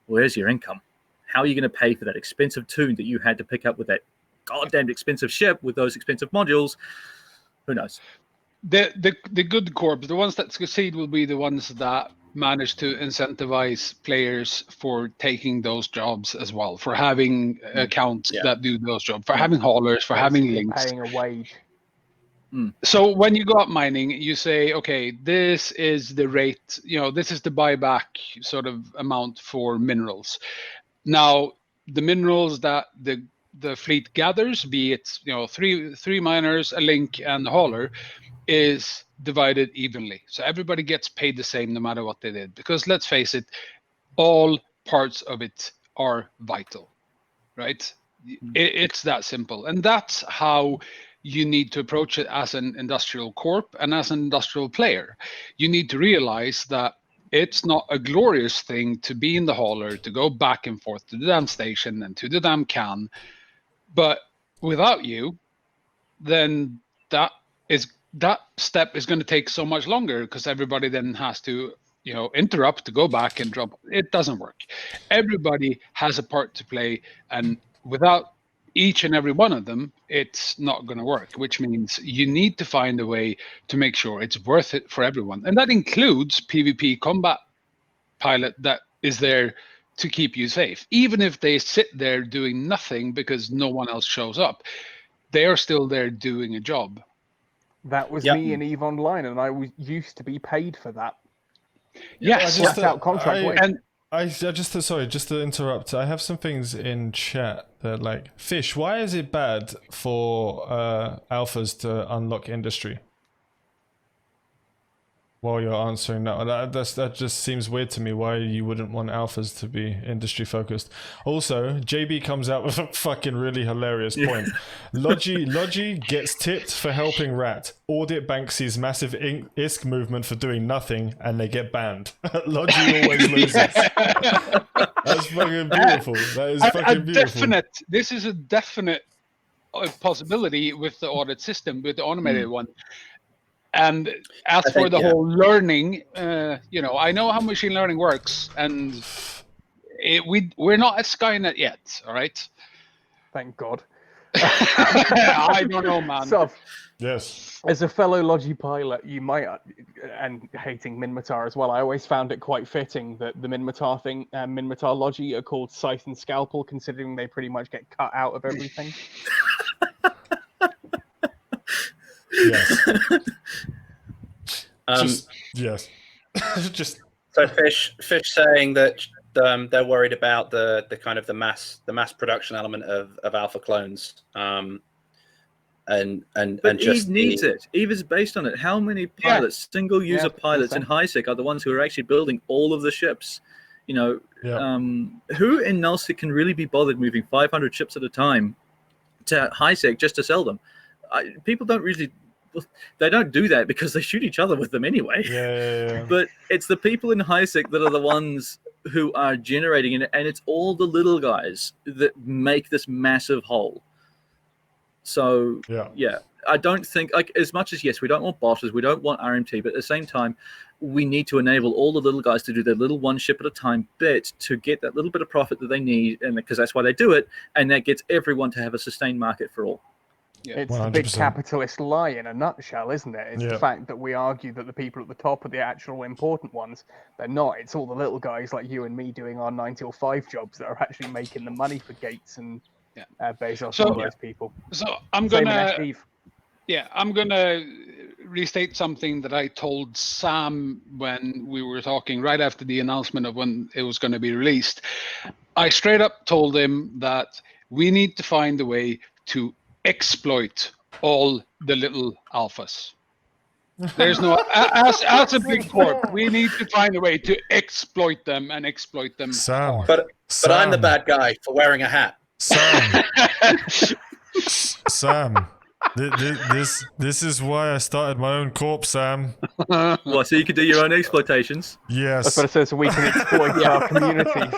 B: where's your income? How are you going to pay for that expensive tune that you had to pick up with that goddamn expensive ship with those expensive modules? Who knows?
D: The good corps, the ones that succeed, will be the ones that manage to incentivize players for taking those jobs as well, for having accounts that do those jobs, for having haulers, for having links,
E: paying a wage.
D: So when you go up mining, you say, okay, this is the rate, this is the buyback sort of amount for minerals. Now, the minerals that the fleet gathers, be it three miners, a link, and a hauler, is divided evenly. So everybody gets paid the same no matter what they did. Because let's face it, all parts of it are vital, right? It's that simple. And that's how you need to approach it as an industrial corp and as an industrial player. You need to realize that it's not a glorious thing to be in the hauler, to go back and forth to the damn station and to the damn can. But without you, then that step is going to take so much longer because everybody then has to interrupt to go back and drop. It doesn't work. Everybody has a part to play, and without each and every one of them, it's not going to work, which means you need to find a way to make sure it's worth it for everyone. And that includes PvP combat pilot that is there to keep you safe. Even if they sit there doing nothing because no one else shows up, they are still there doing a job.
E: That was me in EVE Online, and I used to be paid for that.
D: Yes,
E: flat out contract.
A: Just to interrupt. I have some things in chat that, like, Fish, why is it bad for alphas to unlock industry? While you're answering that just seems weird to me. Why you wouldn't want alphas to be industry focused? Also, JB comes out with a fucking really hilarious point. Logi gets tipped for helping Rat. Audit Banksy's massive ISK movement for doing nothing, and they get banned. Logi always loses. That's fucking beautiful. That is fucking beautiful.
D: This is a definite possibility with the audit system, with the automated one. And as for the whole learning, I know how machine learning works, and we're not at Skynet yet, all right?
E: Thank God.
D: I don't know, man.
E: So,
A: yes.
E: As a fellow Logi pilot, you might, and hating Minmatar as well, I always found it quite fitting that the Minmatar Logi are called Scythe and Scalpel, considering they pretty much get cut out of everything.
A: Yes. Yes.
C: So Fish saying that they're worried about the kind of the mass production element of alpha clones. And
B: Eve needs it. Eve is based on it. How many pilots, single user pilots in HiSec are the ones who are actually building all of the ships? Who in nullsec can really be bothered moving 500 ships at a time to HiSec just to sell them? People don't really. They don't do that because they shoot each other with them anyway.
A: Yeah.
B: But it's the people in HiSec that are the ones who are generating it, and it's all the little guys that make this massive whole. So I don't think, like, as much as yes, we don't want bosses, we don't want RMT, but at the same time, we need to enable all the little guys to do their little one ship at a time bit to get that little bit of profit that they need, and because that's why they do it, and that gets everyone to have a sustained market for all.
D: Yeah.
E: It's the big
A: 100%.
E: capitalist lie in a nutshell, isn't it? It's
A: Yeah.
E: the fact that we argue that the people at the top are the actual important ones. They're not. It's all the little guys like you and me doing our 9 till 5 jobs that are actually making the money for Gates and Bezos and all those people.
D: So I'm
E: Same
D: gonna
E: with Steve.
D: I'm gonna restate something that I told Sam when we were talking right after the announcement of when it was going to be released. I straight up told him that we need to find a way to exploit all the little alphas. There's no as a big corp, we need to find a way to exploit them and exploit them
A: Sam.
D: hard.
C: But I'm the bad guy for wearing a hat.
A: Sam. Sam. This is why I started my own corp, Sam.
B: Well, so you can do your own exploitations.
A: Yes.
E: That's what it says, so we can exploit our communities.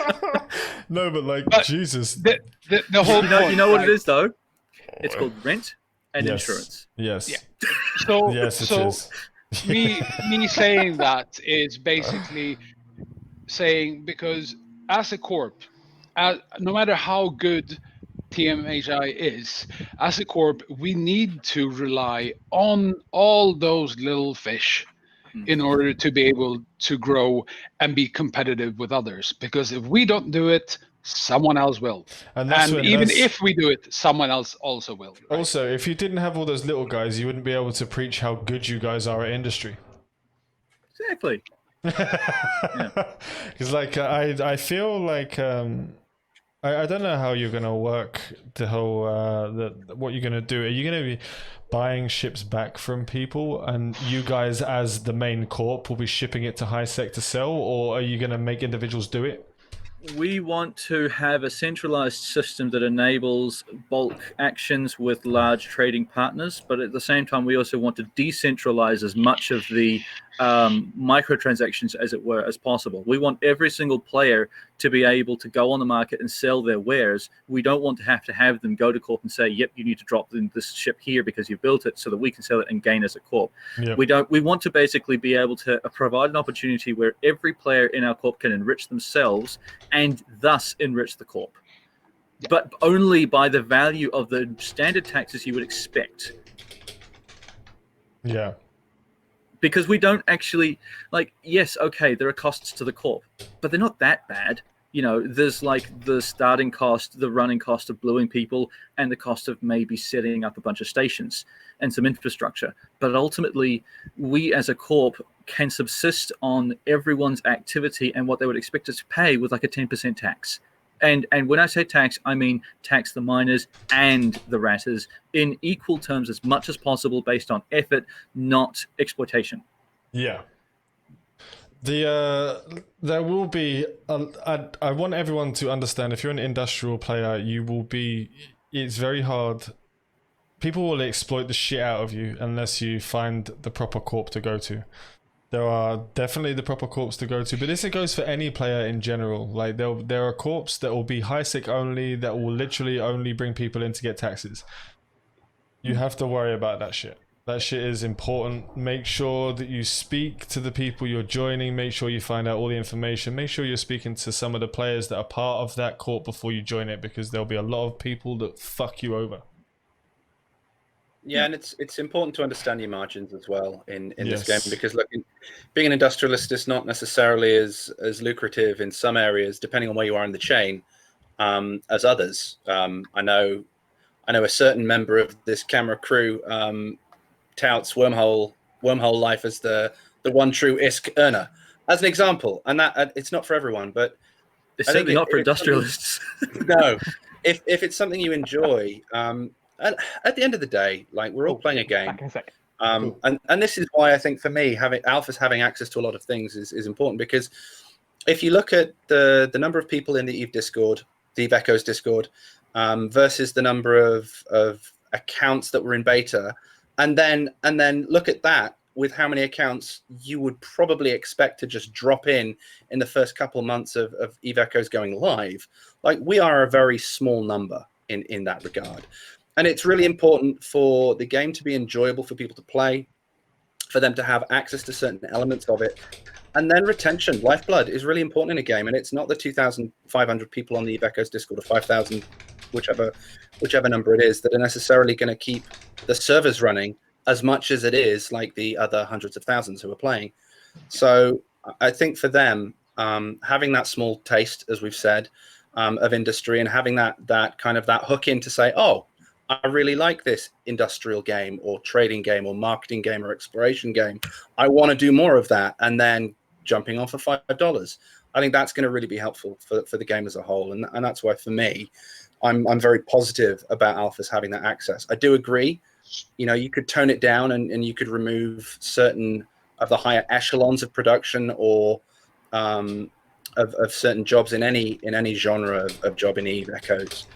A: No, but Jesus.
D: The whole point,
B: You know what
D: right?
B: it is, though? It's called rent and
A: Yes.
B: insurance.
A: Yes.
D: Yeah. So,
A: Yes, it
D: so
A: is.
D: me saying that is basically saying, because as a corp, no matter how good TMHI is, as a corp, we need to rely on all those little fish in order to be able to grow and be competitive with others. Because if we don't do it, someone else will.
A: And
D: even if we do it, someone else also will. Right?
A: Also, if you didn't have all those little guys, you wouldn't be able to preach how good you guys are at industry.
B: Exactly.
A: Because I feel like I don't know how you're gonna work the whole what you're gonna do. Are you gonna be buying ships back from people, and you guys as the main corp will be shipping it to high sec to sell, or are you gonna make individuals do it?
B: We want to have a centralized system that enables bulk actions with large trading partners, but at the same time, we also want to decentralize as much of the microtransactions, as it were, as possible. We want every single player to be able to go on the market and sell their wares. We don't want to have them go to corp and say, yep, you need to drop this ship here because you built it, so that we can sell it and gain as a corp.
A: Yep.
B: We want to basically be able to provide an opportunity where every player in our corp can enrich themselves and thus enrich the corp, but only by the value of the standard taxes you would expect.
A: Yeah.
B: Because we don't actually, yes, okay, there are costs to the corp, but they're not that bad. You know, there's like the starting cost, the running cost of bluing people, and the cost of maybe setting up a bunch of stations and some infrastructure. But ultimately, we as a corp can subsist on everyone's activity and what they would expect us to pay with like a 10% tax. And when I say tax, I mean tax the miners and the ratters in equal terms as much as possible based on effort, not exploitation.
A: Yeah. There will be. I want everyone to understand. If you're an industrial player, it's very hard. People will exploit the shit out of you unless you find the proper corp to go to. There are definitely the proper corps to go to, but this goes for any player in general. Like there are corps that will be high sec only, that will literally only bring people in to get taxes. You have to worry about that shit. That shit is important. Make sure that you speak to the people you're joining. Make sure you find out all the information. Make sure you're speaking to some of the players that are part of that corp before you join it, because there'll be a lot of people that fuck you over.
C: Yeah, and it's important to understand your margins as well in
A: Yes.
C: this game, because look, being an industrialist is not necessarily as lucrative in some areas, depending on where you are in the chain, as others. I know a certain member of this camera crew touts wormhole life as the one true ISK earner, as an example, and that it's not for everyone, but
B: It's certainly not for industrialists.
C: No, if it's something you enjoy. And at the end of the day, like, we're all playing a game.
E: Back in a sec.
C: And this is why I think for me, alphas having access to a lot of things is important, because if you look at the number of people in the EVE Discord, the EVE Echoes Discord, versus the number of accounts that were in beta, and then look at that with how many accounts you would probably expect to just drop in the first couple months of EVE Echoes going live, like, we are a very small number in that regard. And it's really important for the game to be enjoyable for people to play, for them to have access to certain elements of it. And then retention, lifeblood, is really important in a game. And it's not the 2,500 people on the EVE Echoes Discord or 5,000 whichever number it is, that are necessarily going to keep the servers running as much as it is like the other hundreds of thousands who are playing. So I think for them, having that small taste, as we've said, of industry, and having that kind of that hook in to say, oh, I really like this industrial game or trading game or marketing game or exploration game. I want to do more of that, and then jumping on for $5. I think that's going to really be helpful for the game as a whole, and that's why for me, I'm very positive about alphas having that access. I do agree, you could tone it down and you could remove certain of the higher echelons of production or of certain jobs in any genre of job in EVE Echoes.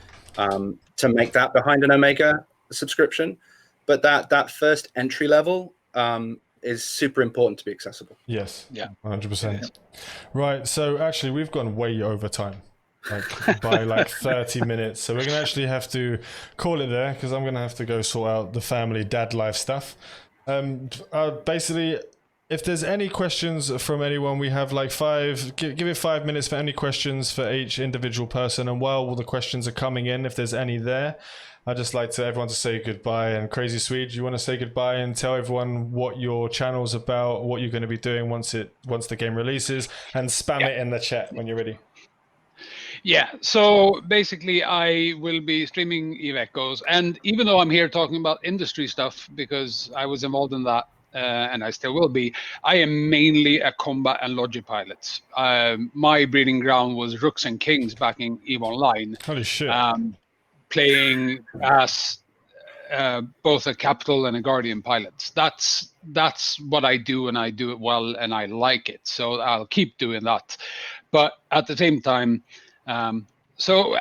C: To make that behind an Omega subscription, but that first entry level is super important to be accessible.
A: Yes,
D: yeah,
A: 100%. Right, so actually we've gone way over time, by 30 minutes. So we're gonna actually have to call it there because I'm gonna have to go sort out the family dad life stuff. Basically, if there's any questions from anyone, we have give it 5 minutes for any questions for each individual person. And while all the questions are coming in, if there's any there, I'd just like everyone to say goodbye. And Crazy Swede, do you want to say goodbye and tell everyone what your channel's about, what you're going to be doing once the game releases, and spam it in the chat when you're ready.
D: Yeah, so basically I will be streaming EVE Echoes, and even though I'm here talking about industry stuff because I was involved in that, and I still will be, I am mainly a combat and logic pilot. My breeding ground was Rooks and Kings back in EVE Online.
A: Holy shit.
D: Playing as both a Capital and a Guardian pilot. That's what I do, and I do it well, and I like it. So I'll keep doing that. But at the same time, so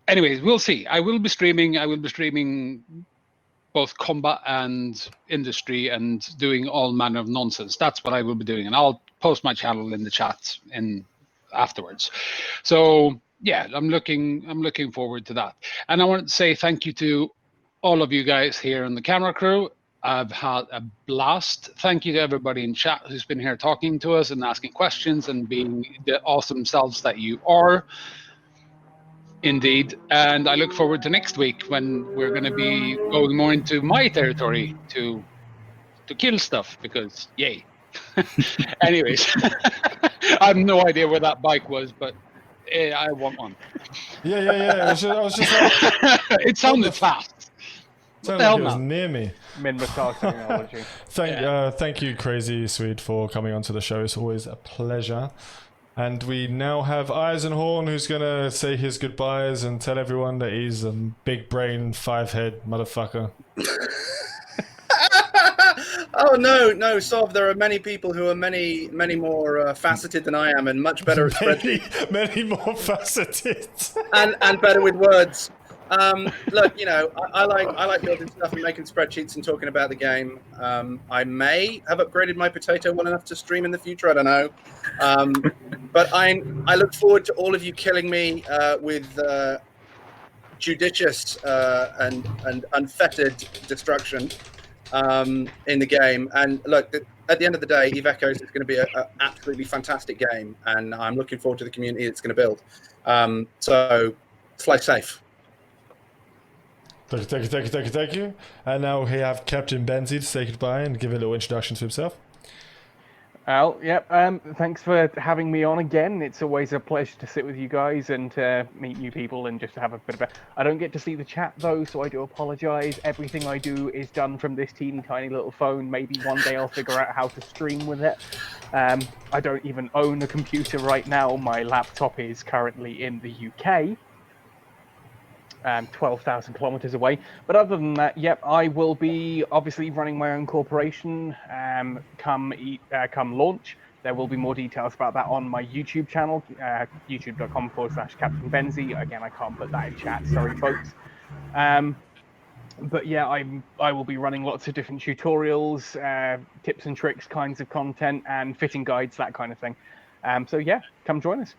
D: anyways, we'll see. I will be streaming both combat and industry and doing all manner of nonsense. That's what I will be doing, and I'll post my channel in the chat afterwards. So yeah, I'm looking forward to that. And I want to say thank you to all of you guys here on the camera crew. I've had a blast. Thank you to everybody in chat who's been here talking to us and asking questions and being the awesome selves that you are. Indeed. And I look forward to next week when we're going to be going more into my territory to kill stuff, because yay. Anyways, I have no idea where that bike was, but I want one.
A: Yeah. I was just like...
D: It sounded fast.
A: Sounded like it was near me.
E: Min-massage technology.
A: Thank you, Crazy Swede, for coming onto the show. It's always a pleasure. And we now have Eisenhorn, who's going to say his goodbyes and tell everyone that he's a big brain, 5-head motherfucker.
C: Oh, no, Sov, there are many people who are many more faceted than I am and much better at spreadsheets.
A: Many more faceted.
C: and better with words. Look, I like building stuff and making spreadsheets and talking about the game. I may have upgraded my potato well enough to stream in the future. I don't know. But I look forward to all of you killing me with judicious and unfettered destruction in the game. And look, at the end of the day, EVE Echoes is going to be an absolutely fantastic game, and I'm looking forward to the community it's going to build. So fly safe.
A: Thank you. And now we have Captain Benzie to say goodbye and give a little introduction to himself.
E: Al, yep. Thanks for having me on again. It's always a pleasure to sit with you guys and meet new people and just to have a bit of I don't get to see the chat though, so I do apologise. Everything I do is done from this teeny tiny little phone. Maybe one day I'll figure out how to stream with it. I don't even own a computer right now. My laptop is currently in the UK. 12,000 kilometers away. But other than that, yep, I will be obviously running my own corporation come launch. There will be more details about that on my YouTube channel, youtube.com/Captain Benzie. Again, I can't put that in chat, sorry folks. But yeah, I will be running lots of different tutorials, tips and tricks kinds of content, and fitting guides, that kind of thing. So yeah, come join us.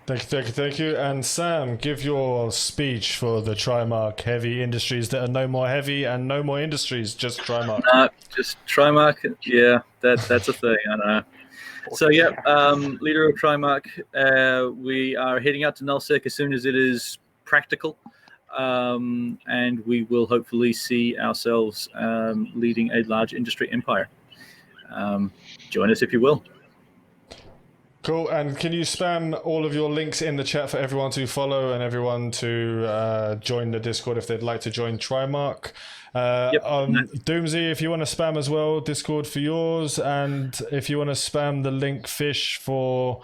A: Thank you. And Sam, give your speech for the Trimark heavy industries that are no more heavy and no more industries, just Trimark.
B: Just Trimark, yeah, that's a thing, I know. So yeah, leader of Trimark, we are heading out to Nullsec as soon as it is practical, and we will hopefully see ourselves leading a large industry empire. Join us if you will.
A: Cool. And can you spam all of your links in the chat for everyone to follow and everyone to join the Discord if they'd like to join Trimark? Doomsy, if you want to spam as well, Discord for yours. And if you want to spam the link fish for,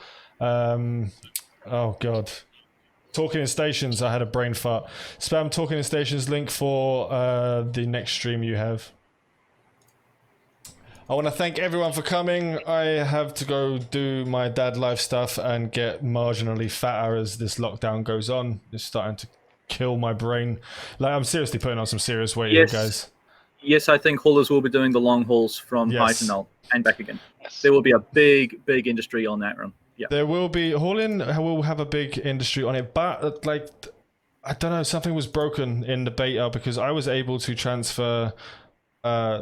A: Talking in Stations, I had a brain fart. Spam Talking in Stations link for the next stream you have. I want to thank everyone for coming. I have to go do my dad life stuff and get marginally fatter as this lockdown goes on. It's starting to kill my brain. Like, I'm seriously putting on some serious weight here, guys.
B: Yes, I think haulers will be doing the long hauls from high to null and back again. Yes. There will be a big industry on that run. Yeah, there will be. Hauling will have a big industry on it, but like, I don't know, something was broken in the beta because I was able to transfer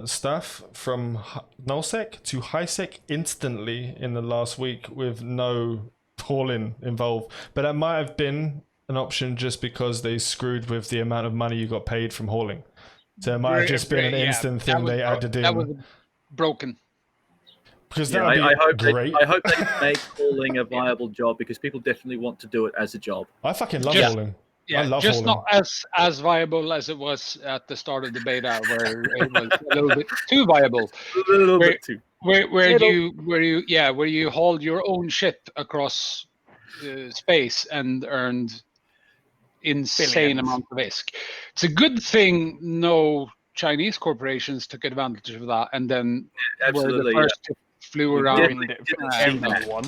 B: stuff from nullsec to highsec instantly in the last week with no hauling involved. But that might have been an option just because they screwed with the amount of money you got paid from hauling. So it might have just been an instant thing they added in.
D: That was broken.
A: Because that would be great.
B: I hope they make hauling a viable job because people definitely want to do it as a job.
A: I fucking love hauling.
D: Yeah,
A: I love
D: just
A: hauling.
D: not as viable as it was at the start of the beta, where it was a little bit too viable.
B: A little bit too.
D: Where you hauled your own ship across space and earned insane amount of ISK. It's a good thing no Chinese corporations took advantage of that, and then were the first to flew around everyone.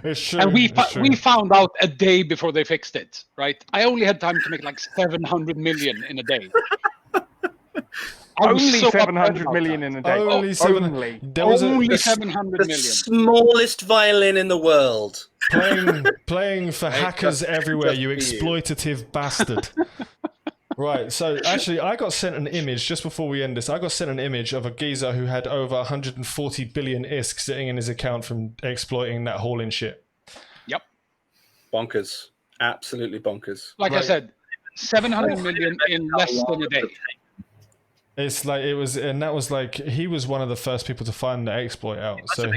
A: It's true.
D: And we found out a day before they fixed it, right? I only had time to make like 700 million in a day.
E: Only 700 million in a day.
A: Only 700
D: million.
C: Smallest violin in the world.
A: Playing for hackers everywhere, you exploitative bastard. Right, so actually I got sent an image just before we end this. I got sent an image of a geezer who had over 140 billion ISK sitting in his account from exploiting that hauling shit.
D: Yep.
C: Bonkers. Absolutely bonkers.
D: Like I said, 700 million in less than a day.
A: It's like it was, and that was like he was one of the first people to find the exploit out. So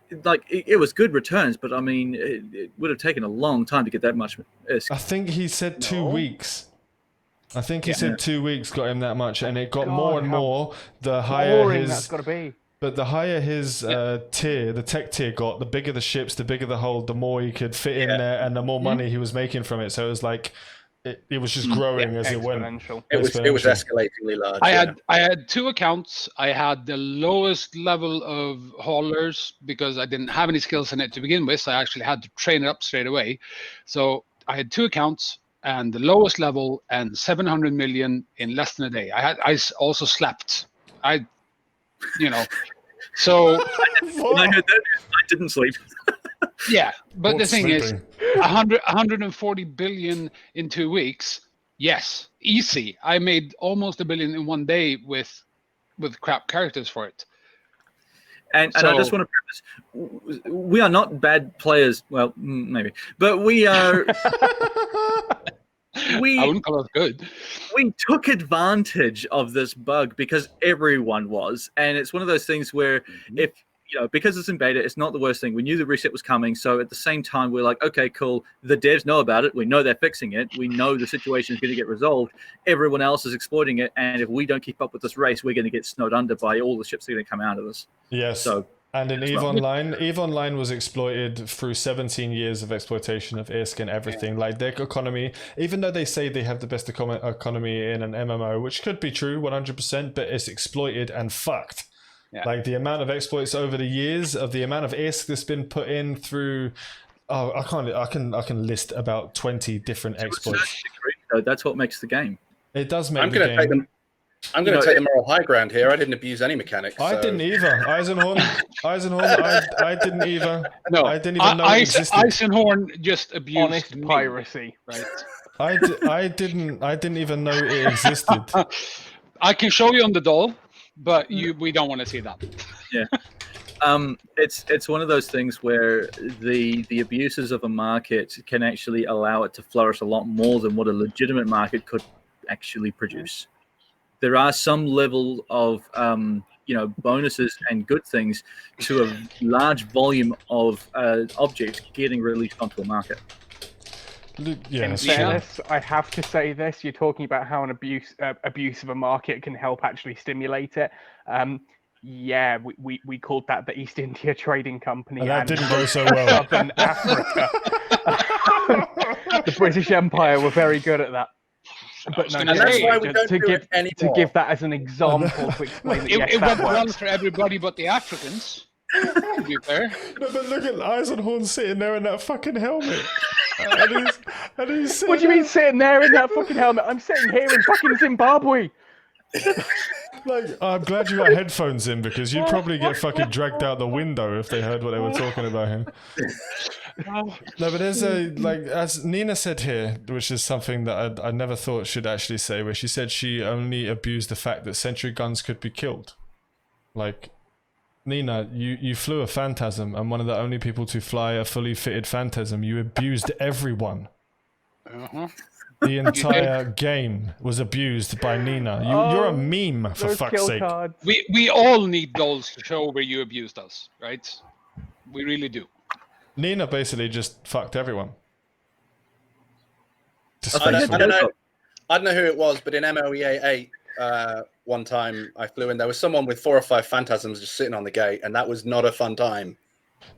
B: it was good returns, but I mean, it would have taken a long time to get that much ISK.
A: I think he said 2 weeks. I think he said 2 weeks got him that much, and it got more and more the higher his.
E: That's got to be.
A: But the higher his tier, the tech tier got, the bigger the ships, the bigger the hold, the more he could fit in there, and the more money he was making from it. So it was like it was just growing as it went.
C: It was escalatingly large.
D: I had 2 accounts. I had the lowest level of haulers because I didn't have any skills in it to begin with. So I actually had to train it up straight away. So I had 2 accounts and the lowest level and 700 million in less than a day. I also slept. So
B: when I heard that, I didn't sleep.
D: Yeah, but the thing is, 140 billion in 2 weeks. Yes, easy. I made almost $1 billion in 1 day with crap characters for it.
B: And I just want to preface, we are not bad players. Well, maybe, but we are.
D: I wouldn't call it good.
B: We took advantage of this bug because everyone was, and it's one of those things where because it's in beta, it's not the worst thing. We knew the reset was coming, so at the same time, we're like, okay, cool. The devs know about it. We know they're fixing it. We know the situation is going to get resolved. Everyone else is exploiting it, and if we don't keep up with this race, we're going to get snowed under by all the ships that are going to come out of this.
A: Yes.
B: So.
A: And in EVE Online, EVE Online was exploited through 17 years of exploitation of ISK and everything. Like their economy, even though they say they have the best economy in an MMO, which could be true 100%, but it's exploited and fucked. Yeah. Like the amount of exploits over the years, of the amount of ISK that's been put in through. Oh, I can list about 20 different exploits.
B: So that's what makes the game.
A: It does make the game.
C: I'm going to take the moral high ground here. I didn't abuse any mechanics.
A: I didn't either. Eisenhorn, I didn't either.
D: No,
A: I didn't even know it existed.
D: Eisenhorn just abused
E: honest piracy, right?
A: I didn't even know it existed.
D: I can show you on the doll, but we don't want to see that.
B: Yeah. It's one of those things where the abuses of a market can actually allow it to flourish a lot more than what a legitimate market could actually produce. There are some level of bonuses and good things to a large volume of objects getting released onto a market.
A: Yeah,
E: In
A: that's true.
E: fairness, I have to say this. You're talking about how an abuse of a market can help actually stimulate it. Yeah, we called that the East India Trading Company,
A: And that didn't go so well.
E: Southern Africa. The British Empire were very good at that. But no,
D: And
C: And that's why we
E: just
C: don't
E: to
C: do
E: give
C: it anymore.
E: to give that as an example to explain that yes,
D: It
E: that
D: went well
E: works.
D: for everybody but the Africans. To be fair.
A: No, but look at Eisenhorn sitting there in that fucking helmet. and he's
E: What do you mean sitting there in that fucking helmet? I'm sitting here in fucking Zimbabwe.
A: Like, I'm glad you got headphones in because you'd probably get fucking dragged out the window if they heard what they were talking about him. No, but there's as Nina said here, which is something that I never thought she'd actually say, where she said she only abused the fact that sentry guns could be killed. Like, Nina, you flew a Phantasm, and one of the only people to fly a fully fitted Phantasm. You abused everyone.
D: Uh-huh.
A: The entire game was abused by Nina. You're a meme, for
E: Those
A: fuck's
E: kill
A: sake.
E: cards.
D: We all need goals to show where you abused us, right? We really do.
A: Nina basically just fucked everyone.
C: I don't
A: Disgraceful.
C: know. I don't know who it was, but in MOEA 8, one time I flew in, there was someone with 4 or 5 Phantasms just sitting on the gate, and that was not a fun time.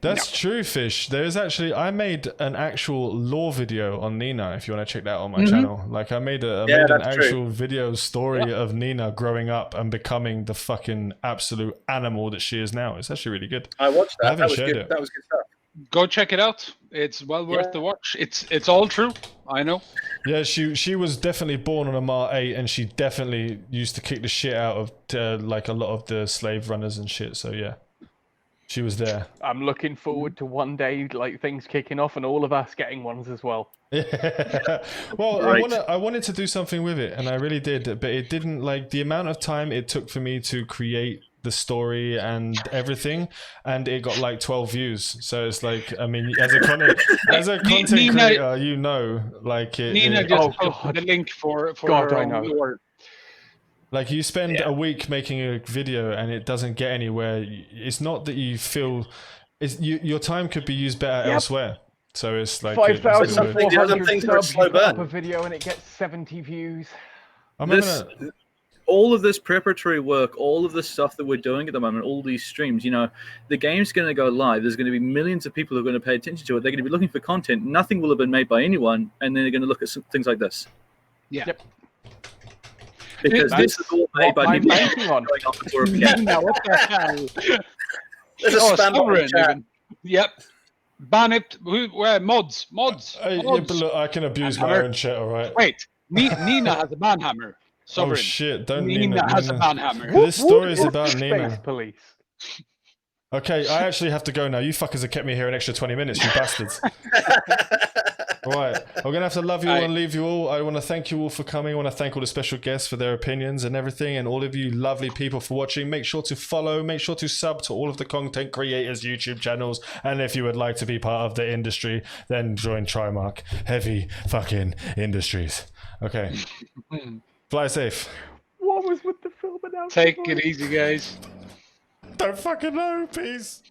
A: That's true, Fish. There's actually, I made an actual lore video on Nina, if you want to check that out on my channel. Like, I made an
C: that's
A: actual video story of Nina growing up and becoming the fucking absolute animal that she is now. It's actually really good.
C: I watched that.
A: I haven't
C: That was
A: shared
C: good.
A: it.
C: That was good stuff.
D: Go check it out. It's well worth the watch. It's all true. I know.
A: Yeah, she was definitely born on a Mar 8, and she definitely used to kick the shit out of like a lot of the slave runners and shit. So yeah, she was there.
E: I'm looking forward to one day like things kicking off and all of us getting ones as well.
A: Well,
B: Right.
A: I wanted to do something with it, and I really did, but it didn't, like, the amount of time it took for me to create the story and everything, and it got like 12 views. So it's like, I mean, as a content
D: Nina-
A: creator, you know, like
D: Nina
A: it,
D: just
E: Oh,
D: posted the link for
E: God,
D: her
E: I
D: own
E: know.
D: lore.
A: like you spend a week making a video and it doesn't get anywhere. It's not that you feel your time could be used better elsewhere. So it's like
E: 5,400
C: things are a
E: subs,
C: slow
E: you put up
C: burn.
E: a video and it gets 70 views.
A: I'm
B: This,
A: gonna,
B: all of this preparatory work, all of this stuff that we're doing at the moment, all these streams, the game's going to go live. There's going to be millions of people who are going to pay attention to it. They're going to be looking for content. Nothing will have been made by anyone, and then they're going to look at things like this.
D: Yeah.
E: Yep.
B: Because this is all made
E: what
B: by
E: I'm
B: people
E: banking on.
B: going off the tour of the game.
D: Nina, what the hell?
C: There's a spam bot in
D: Sovereign
C: the chat.
D: even. Yep. Ban it. Where mods?
A: yeah, but look, I can abuse my own chat, all right?
D: Wait. Nina has a banhammer. Sovereign.
A: Oh shit! Don't
D: Nina has a banhammer.
A: This story is
E: Whoop,
A: about
E: Space
A: Nina.
E: Police.
A: Okay, I actually have to go now. You fuckers have kept me here an extra 20 minutes, you bastards. Right, I'm going to have to love you all and leave you all. I want to thank you all for coming. I want to thank all the special guests for their opinions and everything, and all of you lovely people for watching. Make sure to follow, make sure to sub to all of the content creators' YouTube channels, and if you would like to be part of the industry, then join Trimark. Heavy fucking industries. Okay, fly safe.
E: What was with the film announcement?
D: Take it easy, guys.
A: Don't fucking know, peace.